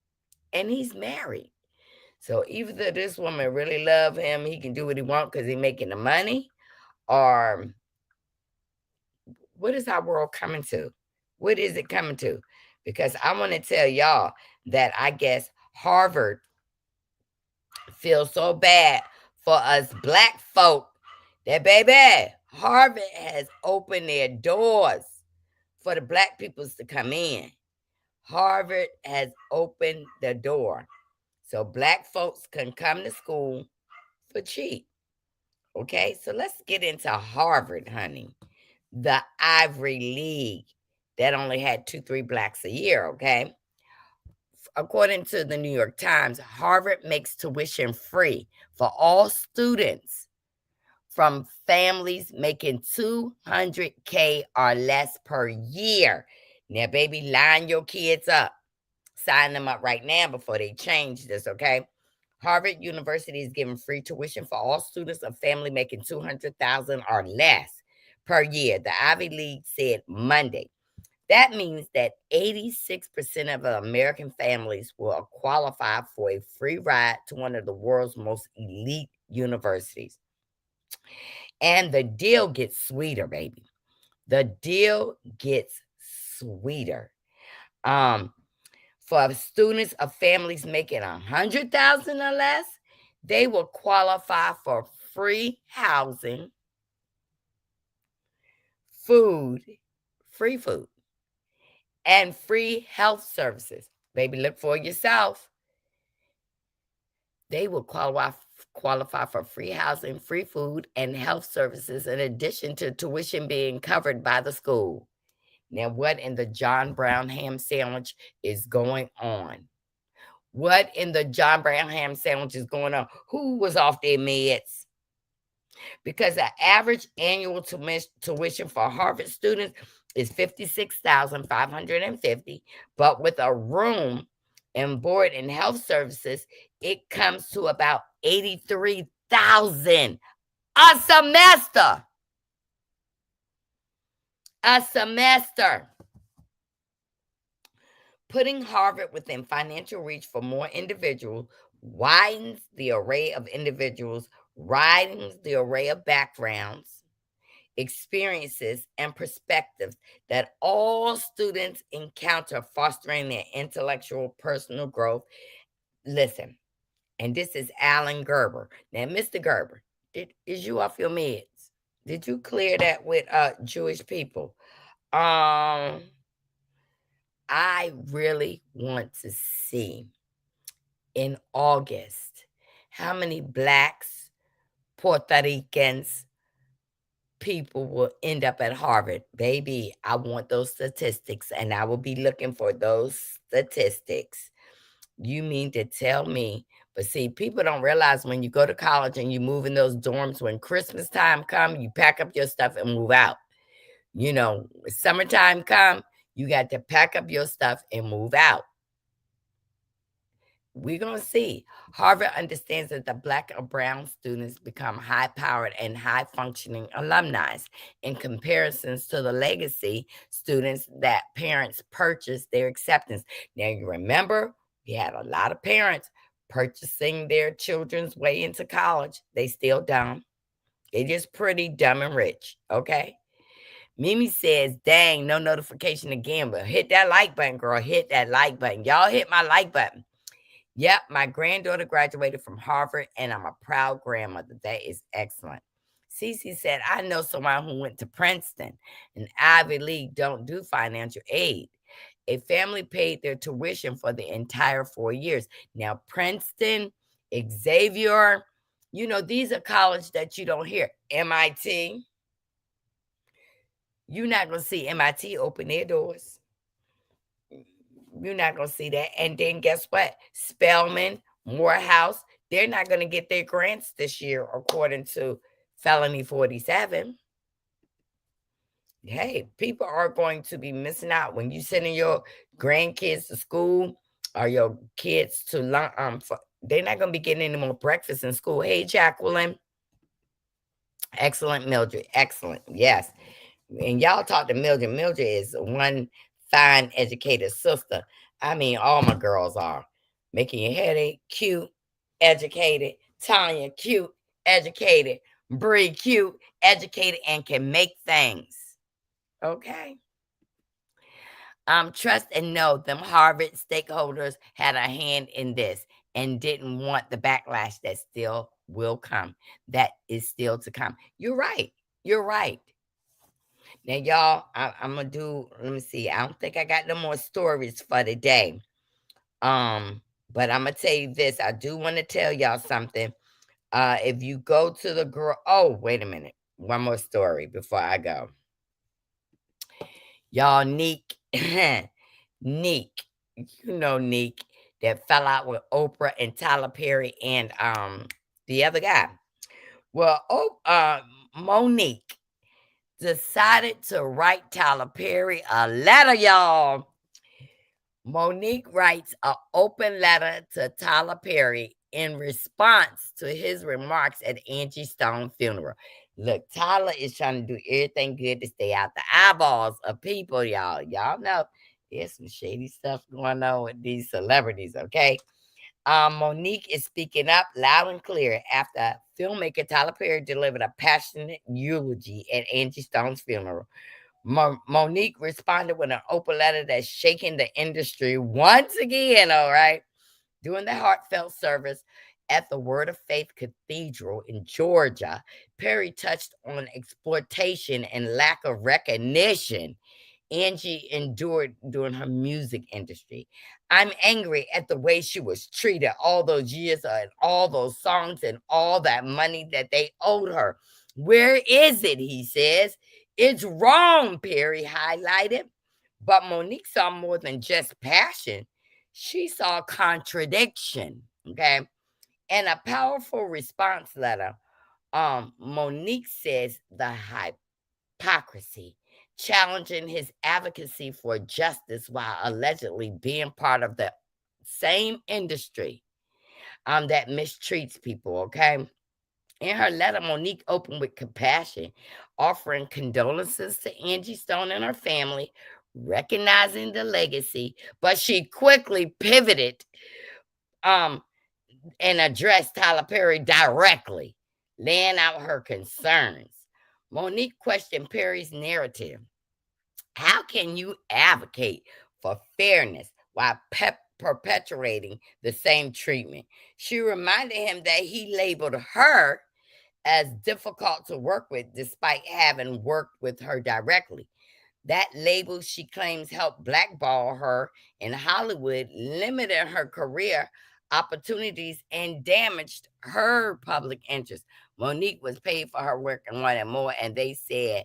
And he's married. So either this woman really love him, he can do what he want because he's making the money, or what is our world coming to? What is it coming to? Because I want to tell y'all that I guess Harvard feels so bad for us black folk that, baby, Harvard has opened their doors for the black peoples to come in. Harvard has opened the door so black folks can come to school for cheap. Okay, so let's get into Harvard, honey. The Ivy League that only had 2-3 blacks a year, okay? According to the New York Times, Harvard makes tuition free for all students from families making $200K or less per year. Now, baby, line your kids up. Sign them up right now before they change this, okay? Harvard University is giving free tuition for all students of family making $200,000 or less per year, the Ivy League said Monday. That means that 86% of American families will qualify for a free ride to one of the world's most elite universities. And the deal gets sweeter, baby. The deal gets sweeter. For students of families making $100,000 or less, they will qualify for free housing, free food, and free health services. Baby, look for yourself. They will qualify for free housing, free food, and health services in addition to tuition being covered by the school. Now, what in the John Brown ham sandwich is going on? What in the John Brown ham sandwich is going on? Who was off their meds? Because the average annual tuition for Harvard students is $56,550, but with a room and board and health services, it comes to about $83,000 a semester. A semester. Putting Harvard within financial reach for more individuals widens the array of individuals, widens the array of backgrounds, experiences, and perspectives that all students encounter, fostering their intellectual personal growth. Listen, and this is Alan Gerber. Now, Mr. Gerber, is you off your meds? Did you clear that with Jewish people? I really want to see in August how many blacks, Puerto Ricans, people will end up at Harvard. Baby, I want those statistics, and I will be looking for those statistics. You mean to tell me? But see, people don't realize when you go to college and you move in those dorms, when Christmas time comes, you pack up your stuff and move out. You know, summertime come, you got to pack up your stuff and move out. We're going to see. Harvard understands that the black or brown students become high-powered and high-functioning alumni in comparisons to the legacy students that parents purchased their acceptance. Now, you remember, we had a lot of parents purchasing their children's way into college. They still dumb. They just pretty dumb and rich, okay? Mimi says, dang, no notification again, but hit that like button, girl. Hit that like button. Y'all hit my like button. Yep, my granddaughter graduated from Harvard, and I'm a proud grandmother. That is excellent. Cece said, I know someone who went to Princeton. An Ivy League don't do financial aid. A family paid their tuition for the entire 4 years. Now, Princeton, Xavier, You know, these are colleges that you don't hear. MIT, you're not going to see MIT open their doors. You're not going to see that. And then guess what? Spelman, Morehouse, they're not going to get their grants this year, according to Felony 47. Hey, people are going to be missing out when you sending your grandkids to school or your kids to lunch. They're not going to be getting any more breakfast in school. Hey, Jacqueline. Excellent, Mildred. Excellent. Yes. And y'all talk to Mildred. Mildred is one fine, educated sister. I mean, all my girls are. Making your headache, cute, educated. Tanya, cute, educated. Bree, cute, educated, and can make things. Okay. Trust and know them Harvard stakeholders had a hand in this and didn't want the backlash that still will come. That is still to come. You're right. You're right. Now, y'all, I'm gonna do. Let me see. I don't think I got no more stories for today. But I'm gonna tell you this. I do want to tell y'all something. If you go to the girl, oh, wait a minute. One more story before I go. Y'all, Neek, Neek, you know Neek, that fell out with Oprah and Tyler Perry and the other guy. Well, Monique decided to write Tyler Perry a letter, y'all. Monique writes an open letter to Tyler Perry in response to his remarks at Angie Stone's funeral. Look, Tyler is trying to do everything good to stay out the eyeballs of people, y'all. Y'all know there's some shady stuff going on with these celebrities, okay? Monique is speaking up loud and clear after filmmaker Tyler Perry delivered a passionate eulogy at Angie Stone's funeral. Monique responded with an open letter that's shaking the industry once again, all right? During the heartfelt service at the Word of Faith Cathedral in Georgia, Perry touched on exploitation and lack of recognition Angie endured during her music industry. I'm angry at the way she was treated all those years and all those songs and all that money that they owed her. Where is it? He says. It's wrong, Perry highlighted. But Monique saw more than just passion. She saw contradiction. Okay. In a powerful response letter, Monique says the hypocrisy, challenging his advocacy for justice while allegedly being part of the same industry that mistreats people, okay? In her letter, Monique opened with compassion, offering condolences to Angie Stone and her family, recognizing the legacy, but she quickly pivoted and addressed Tyler Perry directly, laying out her concerns. Monique questioned Perry's narrative. How can you advocate for fairness while perpetuating the same treatment? She reminded him that he labeled her as difficult to work with despite having worked with her directly. That label, she claims, helped blackball her in Hollywood, limited her career opportunities, and damaged her public interest. Monique was paid for her work and wanted more, and they said,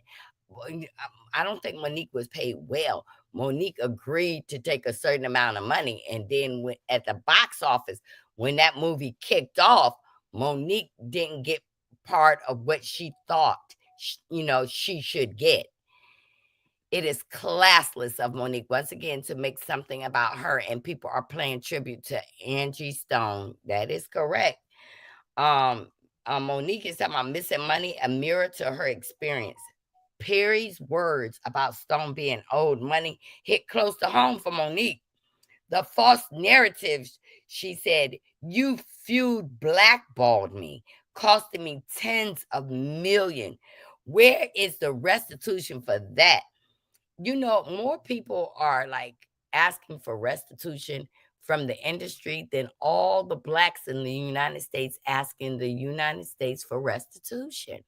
I don't think Monique was paid well. Monique agreed to take a certain amount of money, and then at the box office, when that movie kicked off, Monique didn't get part of what she thought, she should get. It is classless of Monique once again to make something about her, and people are paying tribute to Angie Stone. That is correct. Monique is talking about missing money, a mirror to her experience. Perry's words about Stone being owed money hit close to home for Monique. The false narratives, she said, you feud blackballed me, costing me tens of millions. Where is the restitution for that? More people are like asking for restitution from the industry than all the blacks in the United States asking the United States for restitution.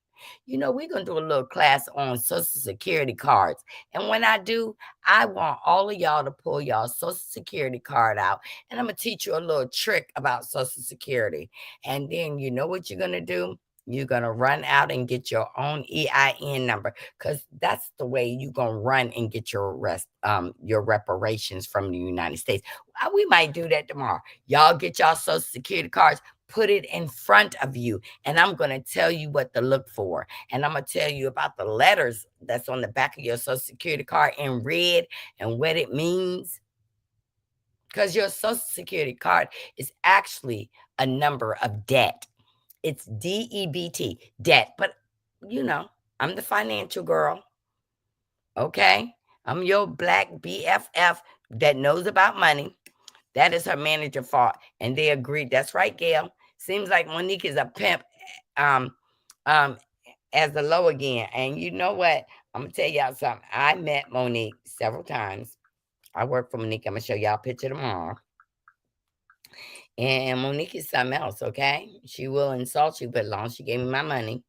You know, we're going to do a little class on Social Security cards. And when I do, I want all of y'all to pull y'all Social Security card out. And I'm going to teach you a little trick about Social Security. And then you know what you're going to do? You're going to run out and get your own EIN number, because that's the way you're going to run and get your reparations from the United States. We might do that tomorrow. Y'all get y'all Social Security cards, put it in front of you, and I'm going to tell you what to look for. And I'm going to tell you about the letters that's on the back of your Social Security card in red and what it means. Because your Social Security card is actually a number of debt. It's DEBT, debt. But, you know, I'm the financial girl. Okay? I'm your black BFF that knows about money. That is her manager fault. And they agreed. That's right, Gail. Seems like Monique is a pimp as the low again. And you know what? I'm going to tell y'all something. I met Monique several times. I work for Monique. I'm going to show y'all a picture tomorrow. And Monique is something else, okay? She will insult you, but as long as she gave me my money.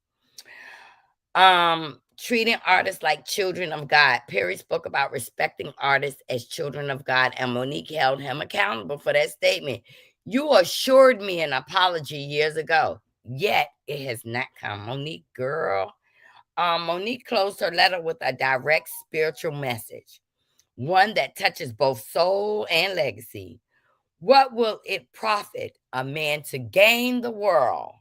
Treating artists like children of God. Perry spoke about respecting artists as children of God, and Monique held him accountable for that statement. You assured me an apology years ago, yet it has not come. Monique, girl. Monique closed her letter with a direct spiritual message, one that touches both soul and legacy. What will it profit a man to gain the world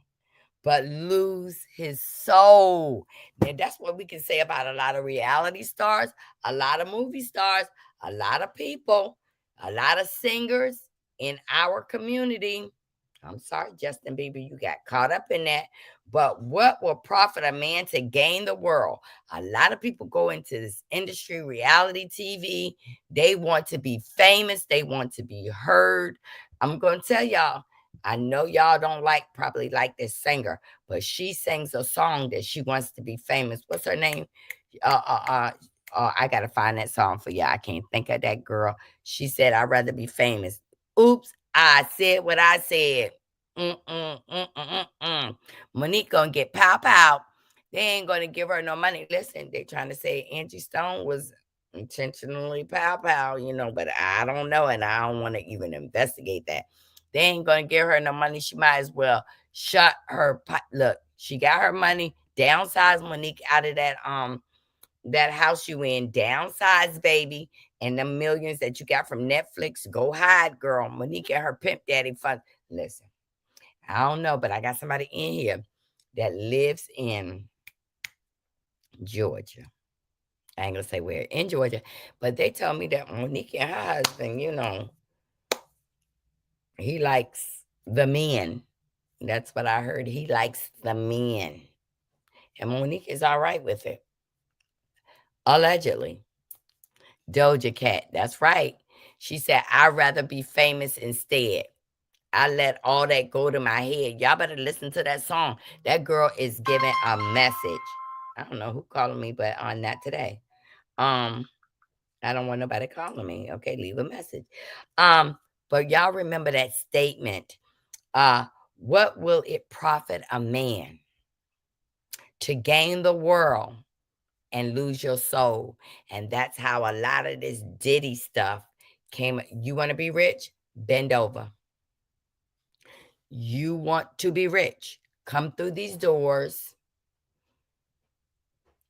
but lose his soul? And that's what we can say about a lot of reality stars, a lot of movie stars, a lot of people, a lot of singers in our community. I'm sorry, Justin Bieber, you got caught up in that. But what will profit a man to gain the world? A lot of people go into this industry, reality TV. They want to be famous. They want to be heard. I'm going to tell y'all, I know y'all don't probably like this singer, but she sings a song that she wants to be famous. What's her name? I gotta find that song for y'all. I can't think of that girl. She said, "I'd rather be famous." Oops, I said what I said. Monique gonna get pow. They ain't gonna give her no money. Listen, they trying to say Angie Stone was intentionally pow, you know, but I don't know, and I don't want to even investigate that. They ain't gonna give her no money. She might as well shut her. Look, she got her money. Downsize Monique out of that house you in. Downsize, baby. And the millions that you got from Netflix, go hide, girl. Monique and her pimp daddy fund. Listen, I don't know, but I got somebody in here that lives in Georgia. I ain't gonna say where in Georgia, but they told me that Monique and her husband, you know, he likes the men. That's what I heard. He likes the men. And Monique is all right with it. Allegedly. Doja Cat. That's right. She said, I'd rather be famous instead. I let all that go to my head. Y'all better listen to that song. That girl is giving a message. I don't know who calling me, but not today. I don't want nobody calling me. Okay, leave a message. But y'all remember that statement. What will it profit a man to gain the world and lose your soul? And that's how a lot of this Diddy stuff came. You want to be rich? Bend over. You want to be rich? Come through these doors.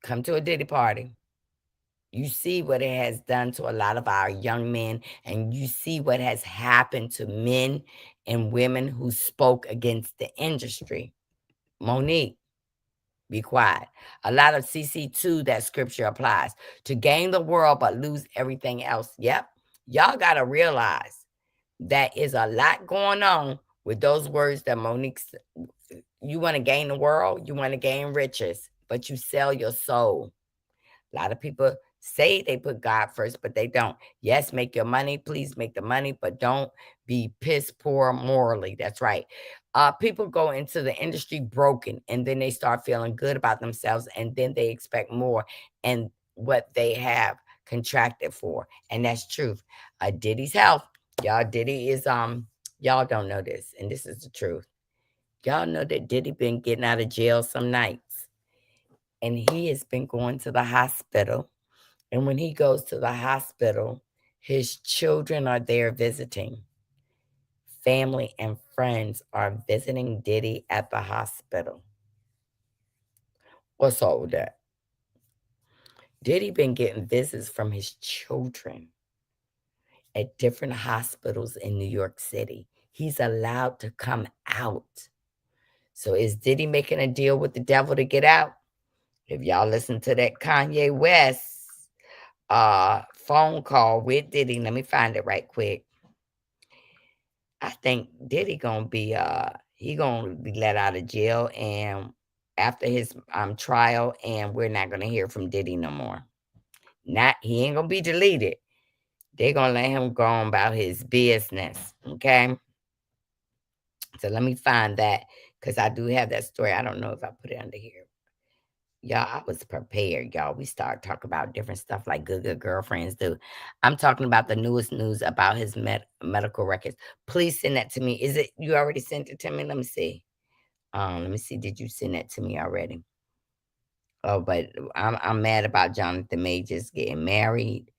Come to a Diddy party. You see what it has done to a lot of our young men, and you see what has happened to men and women who spoke against the industry. Monique, be quiet. A lot of CC2, that scripture applies. To gain the world but lose everything else. Yep. Y'all got to realize that is a lot going on with those words that Monique said. You want to gain the world, you want to gain riches, but you sell your soul. A lot of people say they put God first, but they don't. Yes, make your money. Please make the money, but don't be piss poor morally. That's right. People go into the industry broken, and then they start feeling good about themselves, and then they expect more and what they have contracted for. And that's truth. Diddy's health. Y'all, Diddy is y'all don't know this, and this is the truth. Y'all know that Diddy been getting out of jail some nights. And he has been going to the hospital. And when he goes to the hospital, his children are there visiting. Family and friends are visiting Diddy at the hospital. What's all with that? Diddy been getting visits from his children at different hospitals in New York City. He's allowed to come out. So is Diddy making a deal with the devil to get out? If y'all listen to that Kanye West phone call with Diddy, let me find it right quick. I think Diddy gonna be he gonna be let out of jail and after his trial, and we're not gonna hear from Diddy no more. Not he ain't gonna be deleted. They're gonna let him go on about his business. Okay. So let me find that because I do have that story. I don't know if I put it under here. Y'all, I was prepared, y'all. We start talking about different stuff like good girlfriends do. I'm talking about the newest news about his medical records. Please send that to me. Is it you already sent it to me? Let me see. Let me see. Did you send that to me already? Oh, but I'm mad about Jonathan Majors getting married.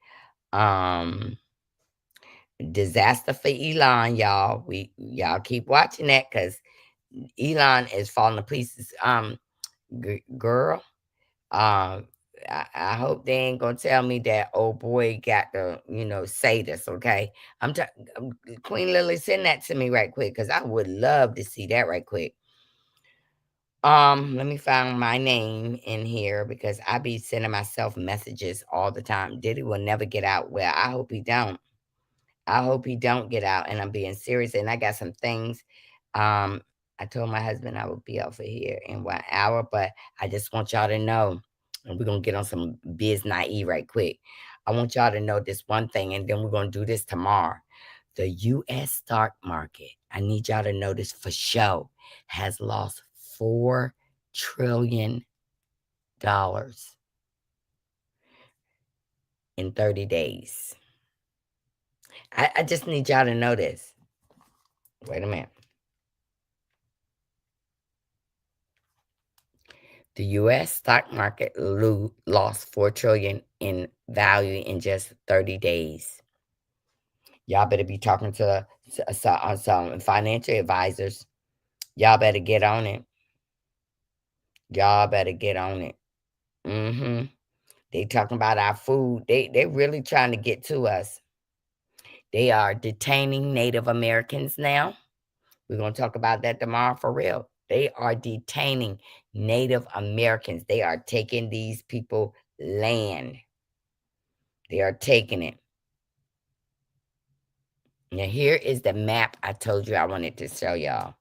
Disaster for Elon, y'all. Y'all keep watching that because Elon is falling to pieces. Girl, I hope they ain't gonna tell me that old boy got to, say this, okay? Queen Lily, send that to me right quick because I would love to see that right quick. Let me find my name in here because I be sending myself messages all the time. Diddy will never get out. Well, I hope he don't. I hope he don't get out, and I'm being serious. And I got some things. I told my husband I would be over here in 1 hour, but I just want y'all to know, and we're gonna get on some biz naive right quick. I want y'all to know this one thing, and then we're gonna do this tomorrow. The U.S. stock market, I need y'all to know this for sure, has lost $4 trillion in 30 days. I just need y'all to know this. Wait a minute. The U.S. stock market lost $4 trillion in value in just 30 days. Y'all better be talking to some financial advisors. Y'all better get on it. Y'all better get on it. They talking about our food. They really trying to get to us. They are detaining Native Americans now. We're going to talk about that tomorrow for real. They are detaining Native Americans. They are taking these people land. They are taking it. Now, here is the map I told you I wanted to show y'all.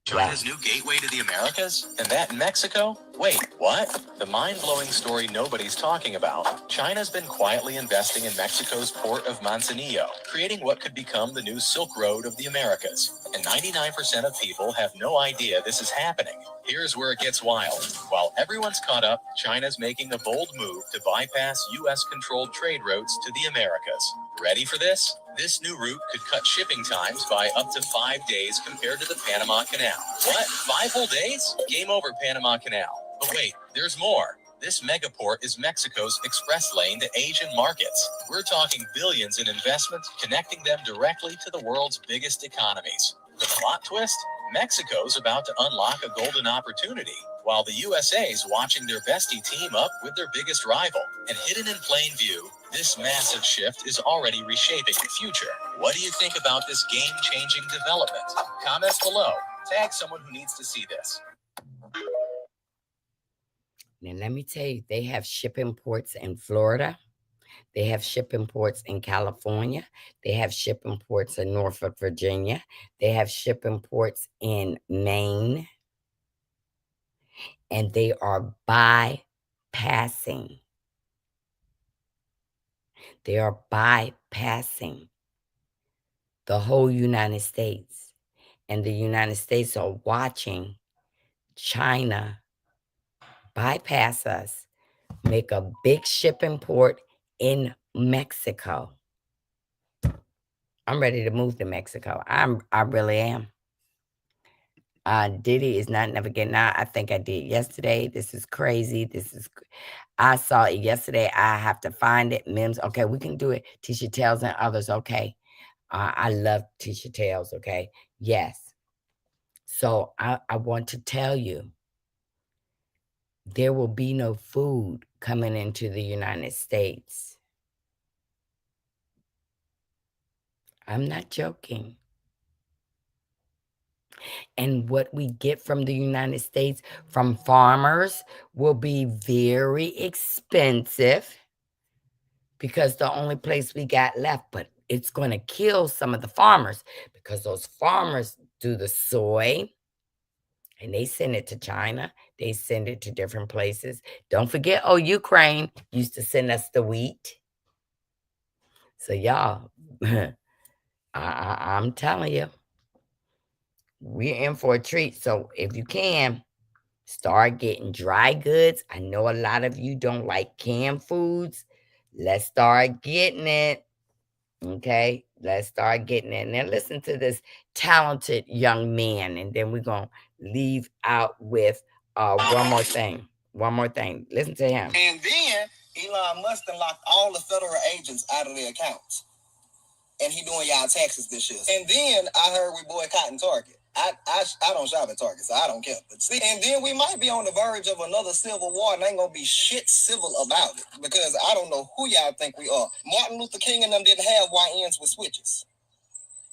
China's new gateway to the Americas? And that in Mexico? Wait, what? The mind-blowing story nobody's talking about. China's been quietly investing in Mexico's port of Manzanillo, creating what could become the new Silk Road of the Americas. And 99% of people have no idea this is happening. Here's where it gets wild. While everyone's caught up, China's making a bold move to bypass U.S.-controlled trade routes to the Americas. Ready for this? This new route could cut shipping times by up to 5 days compared to the Panama Canal. What? 5 whole days? Game over, Panama Canal. But wait, there's more. This megaport is Mexico's express lane to Asian markets. We're talking billions in investment, connecting them directly to the world's biggest economies. The plot twist? Mexico's about to unlock a golden opportunity, while the USA's watching their bestie team up with their biggest rival. And hidden in plain view, this massive shift is already reshaping the future. What do you think about this game-changing development? Comments below. Tag someone who needs to see this. Now, let me tell you, they have shipping ports in Florida. They have shipping ports in California. They have shipping ports in Norfolk, Virginia. They have shipping ports in Maine. And they are bypassing. They are bypassing the whole United States. And the United States are watching China bypass us, make a big shipping port in Mexico. I'm ready to move to Mexico. I really am. Diddy is not never getting out. I think I did yesterday. This is crazy. I saw it yesterday. I have to find it. Mims. Okay, we can do it. Tisha Tells and others. Okay. I love Tisha Tells. Okay. Yes. So I want to tell you, there will be no food coming into the United States. I'm not joking. And what we get from the United States from farmers will be very expensive because the only place we got left, but it's going to kill some of the farmers because those farmers do the soy and they send it to China. They send it to different places. Don't forget, Ukraine used to send us the wheat. So y'all, I'm telling you, we're in for a treat. So if you can, start getting dry goods. I know a lot of you don't like canned foods. Let's start getting it. Okay, let's start getting it. Now listen to this talented young man, and then we're gonna leave out with one more thing. One more thing. Listen to him. And then Elon Musk locked all the federal agents out of their accounts. And he doing y'all taxes this year. And then I heard we boycotting Target. I don't shop at Target, so I don't care. But see, and then we might be on the verge of another civil war, and ain't gonna be shit civil about it because I don't know who y'all think we are. Martin Luther King and them didn't have YNs with switches,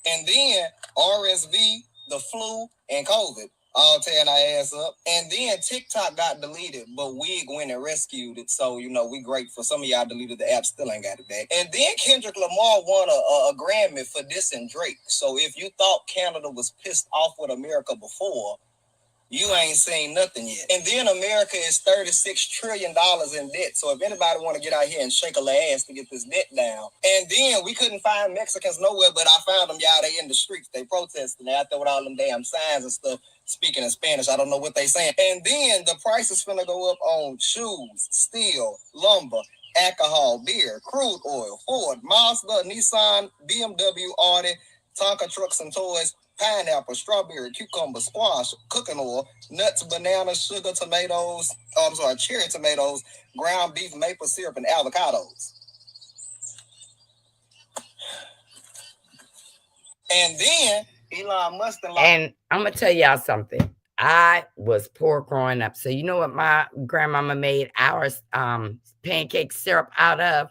and then RSV, the flu, and COVID all tearing our ass up. And then TikTok got deleted, but Wig went and rescued it. So, we grateful. Some of y'all deleted the app, still ain't got it back. And then Kendrick Lamar won a Grammy for dissing Drake. So if you thought Canada was pissed off with America before, you ain't seen nothing yet. And then America is $36 trillion in debt. So if anybody want to get out here and shake a ass to get this debt down. And then we couldn't find Mexicans nowhere, but I found them, y'all. They in the streets. They protesting. They out there with all them damn signs and stuff, speaking in Spanish. I don't know what they saying. And then the prices finna go up on shoes, steel, lumber, alcohol, beer, crude oil, Ford, Mazda, Nissan, BMW, Audi, Tonka trucks and toys, pineapple, strawberry, cucumber, squash, cooking oil, nuts, bananas, sugar, tomatoes, cherry tomatoes, ground beef, maple syrup, and avocados. And then Elon Musk and I'm gonna tell y'all something. I was poor growing up, so you know what my grandmama made our pancake syrup out of?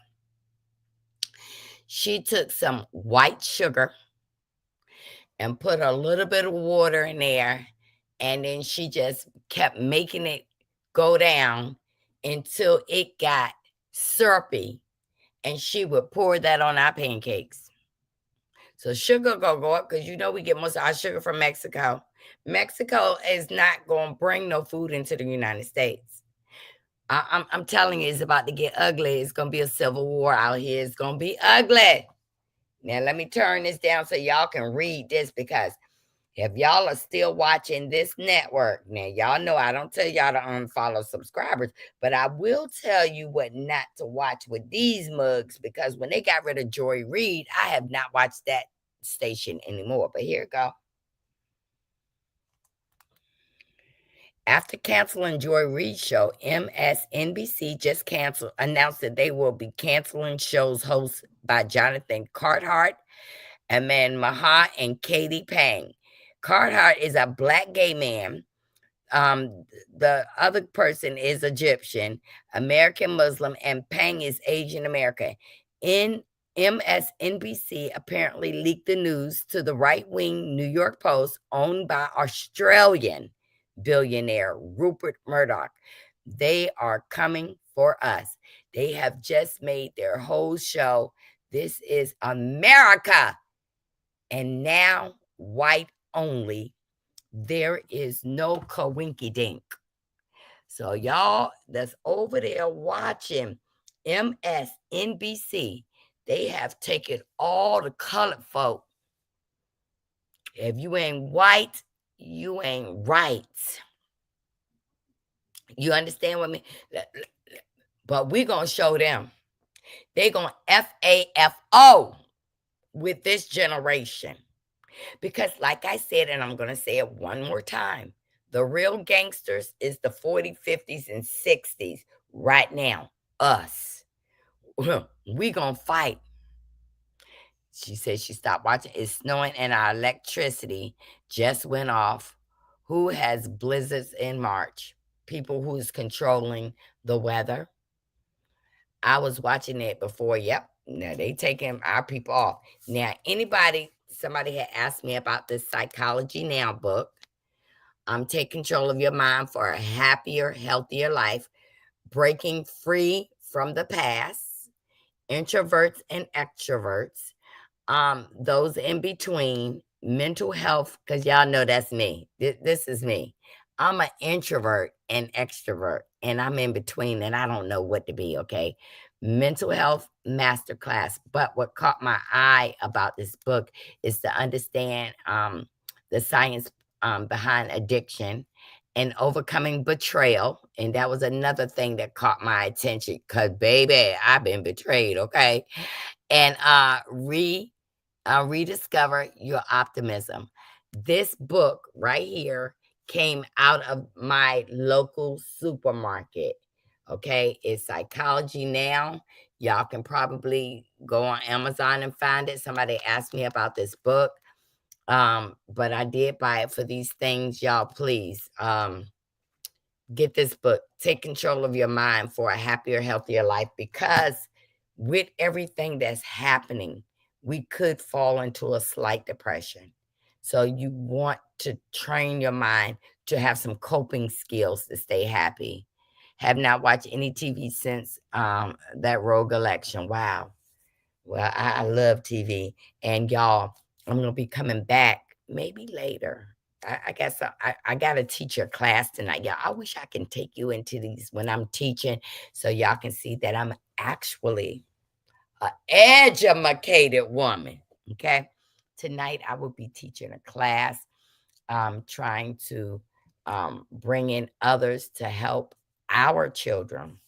She took some white sugar and put a little bit of water in there, and then she just kept making it go down until it got syrupy, and she would pour that on our pancakes. So sugar gonna go up because we get most of our sugar from Mexico. Mexico is not gonna bring no food into the United States. I'm telling you, it's about to get ugly. It's gonna be a civil war out here. It's gonna be ugly. Now let me turn this down so y'all can read this, because if y'all are still watching this network, now y'all know I don't tell y'all to unfollow subscribers, but I will tell you what not to watch with these mugs, because when they got rid of Joy Reid, I have not watched that station anymore. But here it go. After canceling Joy Reid's show, MSNBC just announced that they will be canceling shows hosted by Jonathan Carthart, Aman Maha, and Katie Pang. Carthart is a black gay man. The other person is Egyptian, American Muslim, and Pang is Asian American. MSNBC apparently leaked the news to the right-wing New York Post, owned by Australian billionaire Rupert Murdoch. They are coming for us. They have just made their whole show, "This is America," and now white only. There is no coinky dink. So y'all that's over there watching MSNBC, they have taken all the colored folk. If you ain't white, you ain't right. You understand what I mean? But we're going to show them. They're going to FAFO with this generation. Because, like I said, and I'm going to say it one more time, the real gangsters is the 40s, 50s, and 60s right now. Us. We going to fight. She said she stopped watching. It's snowing and our electricity just went off. Who has blizzards in March? People who's controlling the weather. I was watching it before. Yep. Now they taking our people off. Now, somebody had asked me about this Psychology Now book. Take control of your mind for a happier, healthier life. Breaking free from the past. Introverts and extroverts. Those in between, mental health, because y'all know that's me. This is me. I'm an introvert and extrovert, and I'm in between, and I don't know what to be, okay? Mental health masterclass. But what caught my eye about this book is to understand the science behind addiction and overcoming betrayal. And that was another thing that caught my attention, because, baby, I've been betrayed, okay? And rediscover your optimism. This book right here came out of my local supermarket. Okay, it's Psychology Now. Y'all can probably go on Amazon and find it. Somebody asked me about this book, but I did buy it for these things. Y'all, please get this book. Take control of your mind for a happier, healthier life, because with everything that's happening, we could fall into a slight depression. So you want to train your mind to have some coping skills to stay happy. Have not watched any TV since that rogue election. Wow. Well, I love TV. And y'all, I'm going to be coming back maybe later. I guess I got to teach a class tonight. Y'all, I wish I can take you into these when I'm teaching, so y'all can see that I'm actually an educated woman. Okay. Tonight, I will be teaching a class, trying to bring in others to help our children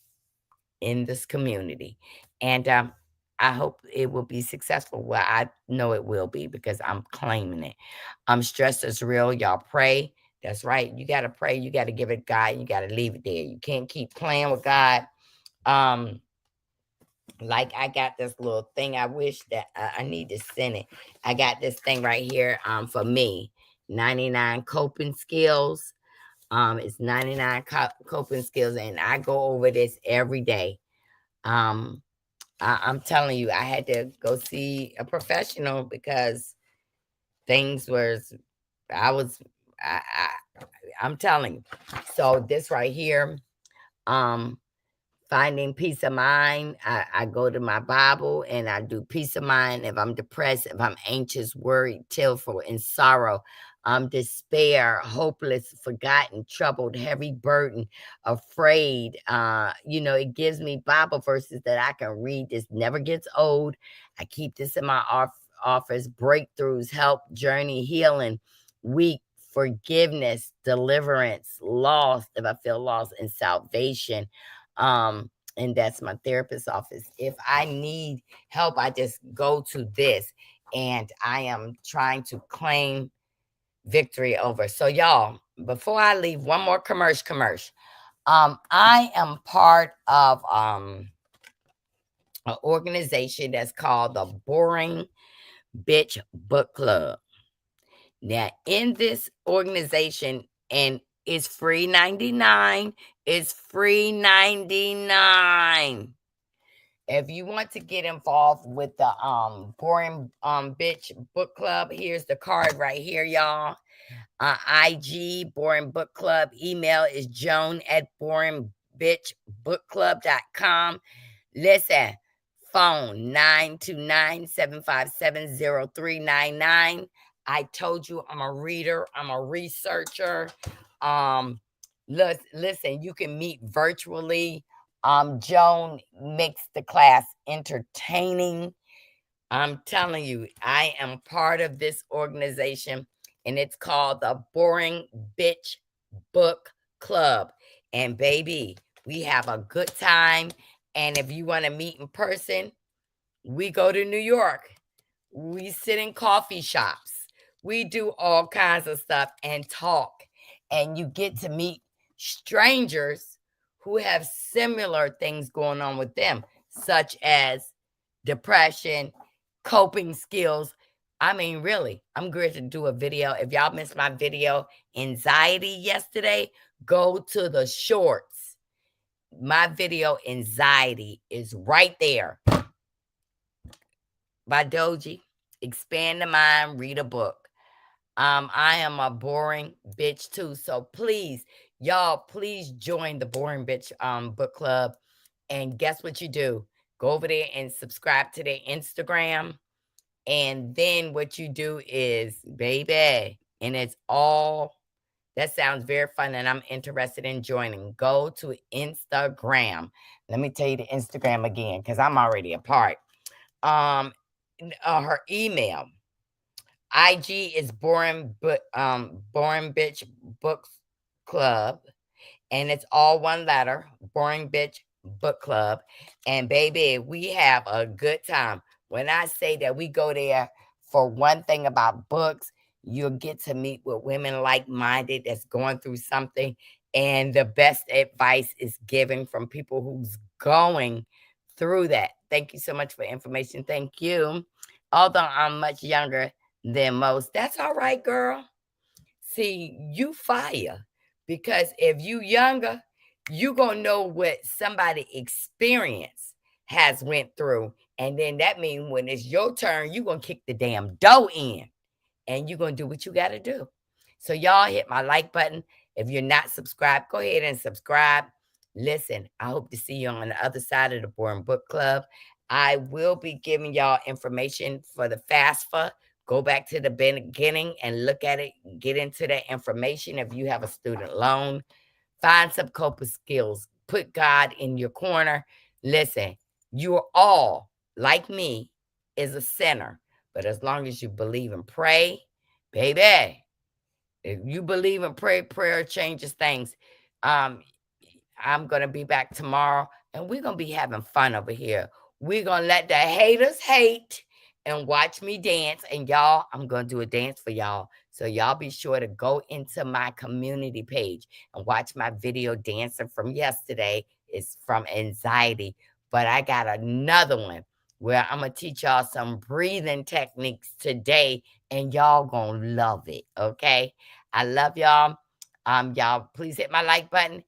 in this community. And I hope it will be successful. Well, I know it will be, because I'm claiming it. Stress is real. Y'all pray. That's right. You got to pray. You got to give it God. You got to leave it there. You can't keep playing with God. Like I got this little thing. I wish that I need to send it. I got this thing right here for me. 99 coping skills. It's 99 coping skills, and I go over this every day. I'm telling you, I had to go see a professional because things was, I'm telling you. So this right here, finding peace of mind. I go to my Bible and I do peace of mind. If I'm depressed, if I'm anxious, worried, tearful, in sorrow, despair, hopeless, forgotten, troubled, heavy burden, afraid. It gives me Bible verses that I can read. This never gets old. I keep this in my office. Breakthroughs, help, journey, healing, weak, forgiveness, deliverance, lost, if I feel lost, and salvation. And that's my therapist's office. If I need help, I just go to this, and I am trying to claim victory over. So y'all, before I leave, one more commercial. I am part of an organization that's called the Boring Bitch Book Club. Now, in this organization, and it's free 99. It's free 99. If you want to get involved with the Boring Bitch Book Club, here's the card right here, y'all. IG Boring Book Club. Email is joan@boringbitchbookclub.com. Listen, phone 929-757-0399. I told you I'm a reader. I'm a researcher. Listen, you can meet virtually. Joan makes the class entertaining. I'm telling you, I am part of this organization, and it's called the Boring Bitch Book Club. And baby, we have a good time. And if you want to meet in person, we go to New York. We sit in coffee shops. We do all kinds of stuff and talk, and you get to meet strangers who have similar things going on with them, such as depression, coping skills. I mean, really, I'm going to do a video. If y'all missed my video, anxiety, yesterday, go to the shorts. My video, anxiety, is right there by Doji. Expand the mind, read a book. I am a boring bitch too. So please, y'all, please join the Boring Bitch book club. And guess what you do? Go over there and subscribe to their Instagram. And then what you do is, baby, and it's all, that sounds very fun, and I'm interested in joining. Go to Instagram. Let me tell you the Instagram again, because I'm already a part. Her email. IG is boring bitch books club, and it's all one letter, Boring Bitch Book Club. And baby, we have a good time. When I say that we go there for one thing about books, you'll get to meet with women like-minded that's going through something, and the best advice is given from people who's going through that. Thank you so much for information. Thank you. Although I'm much younger than most, that's all right, girl. See, you fire, because if you younger, you gonna know what somebody experience has went through, and then that means when it's your turn, you gonna kick the damn door in, and you gonna do what you gotta do. So y'all hit my like button. If you're not subscribed, go ahead and subscribe. Listen, I hope to see you on the other side of the Boring Book Club. I will be giving y'all information for the FAFSA. Go back to the beginning and look at it. Get into that information. If you have a student loan, find some coping skills. Put God in your corner. Listen, you're all, like me, is a sinner. But as long as you believe and pray, baby, if you believe and pray, prayer changes things. I'm going to be back tomorrow, and we're going to be having fun over here. We're going to let the haters hate and watch me dance. And y'all, I'm going to do a dance for y'all. So y'all be sure to go into my community page and watch my video dancing from yesterday. It's from anxiety. But I got another one where I'm going to teach y'all some breathing techniques today, and y'all going to love it, okay? I love y'all. Y'all, please hit my like button.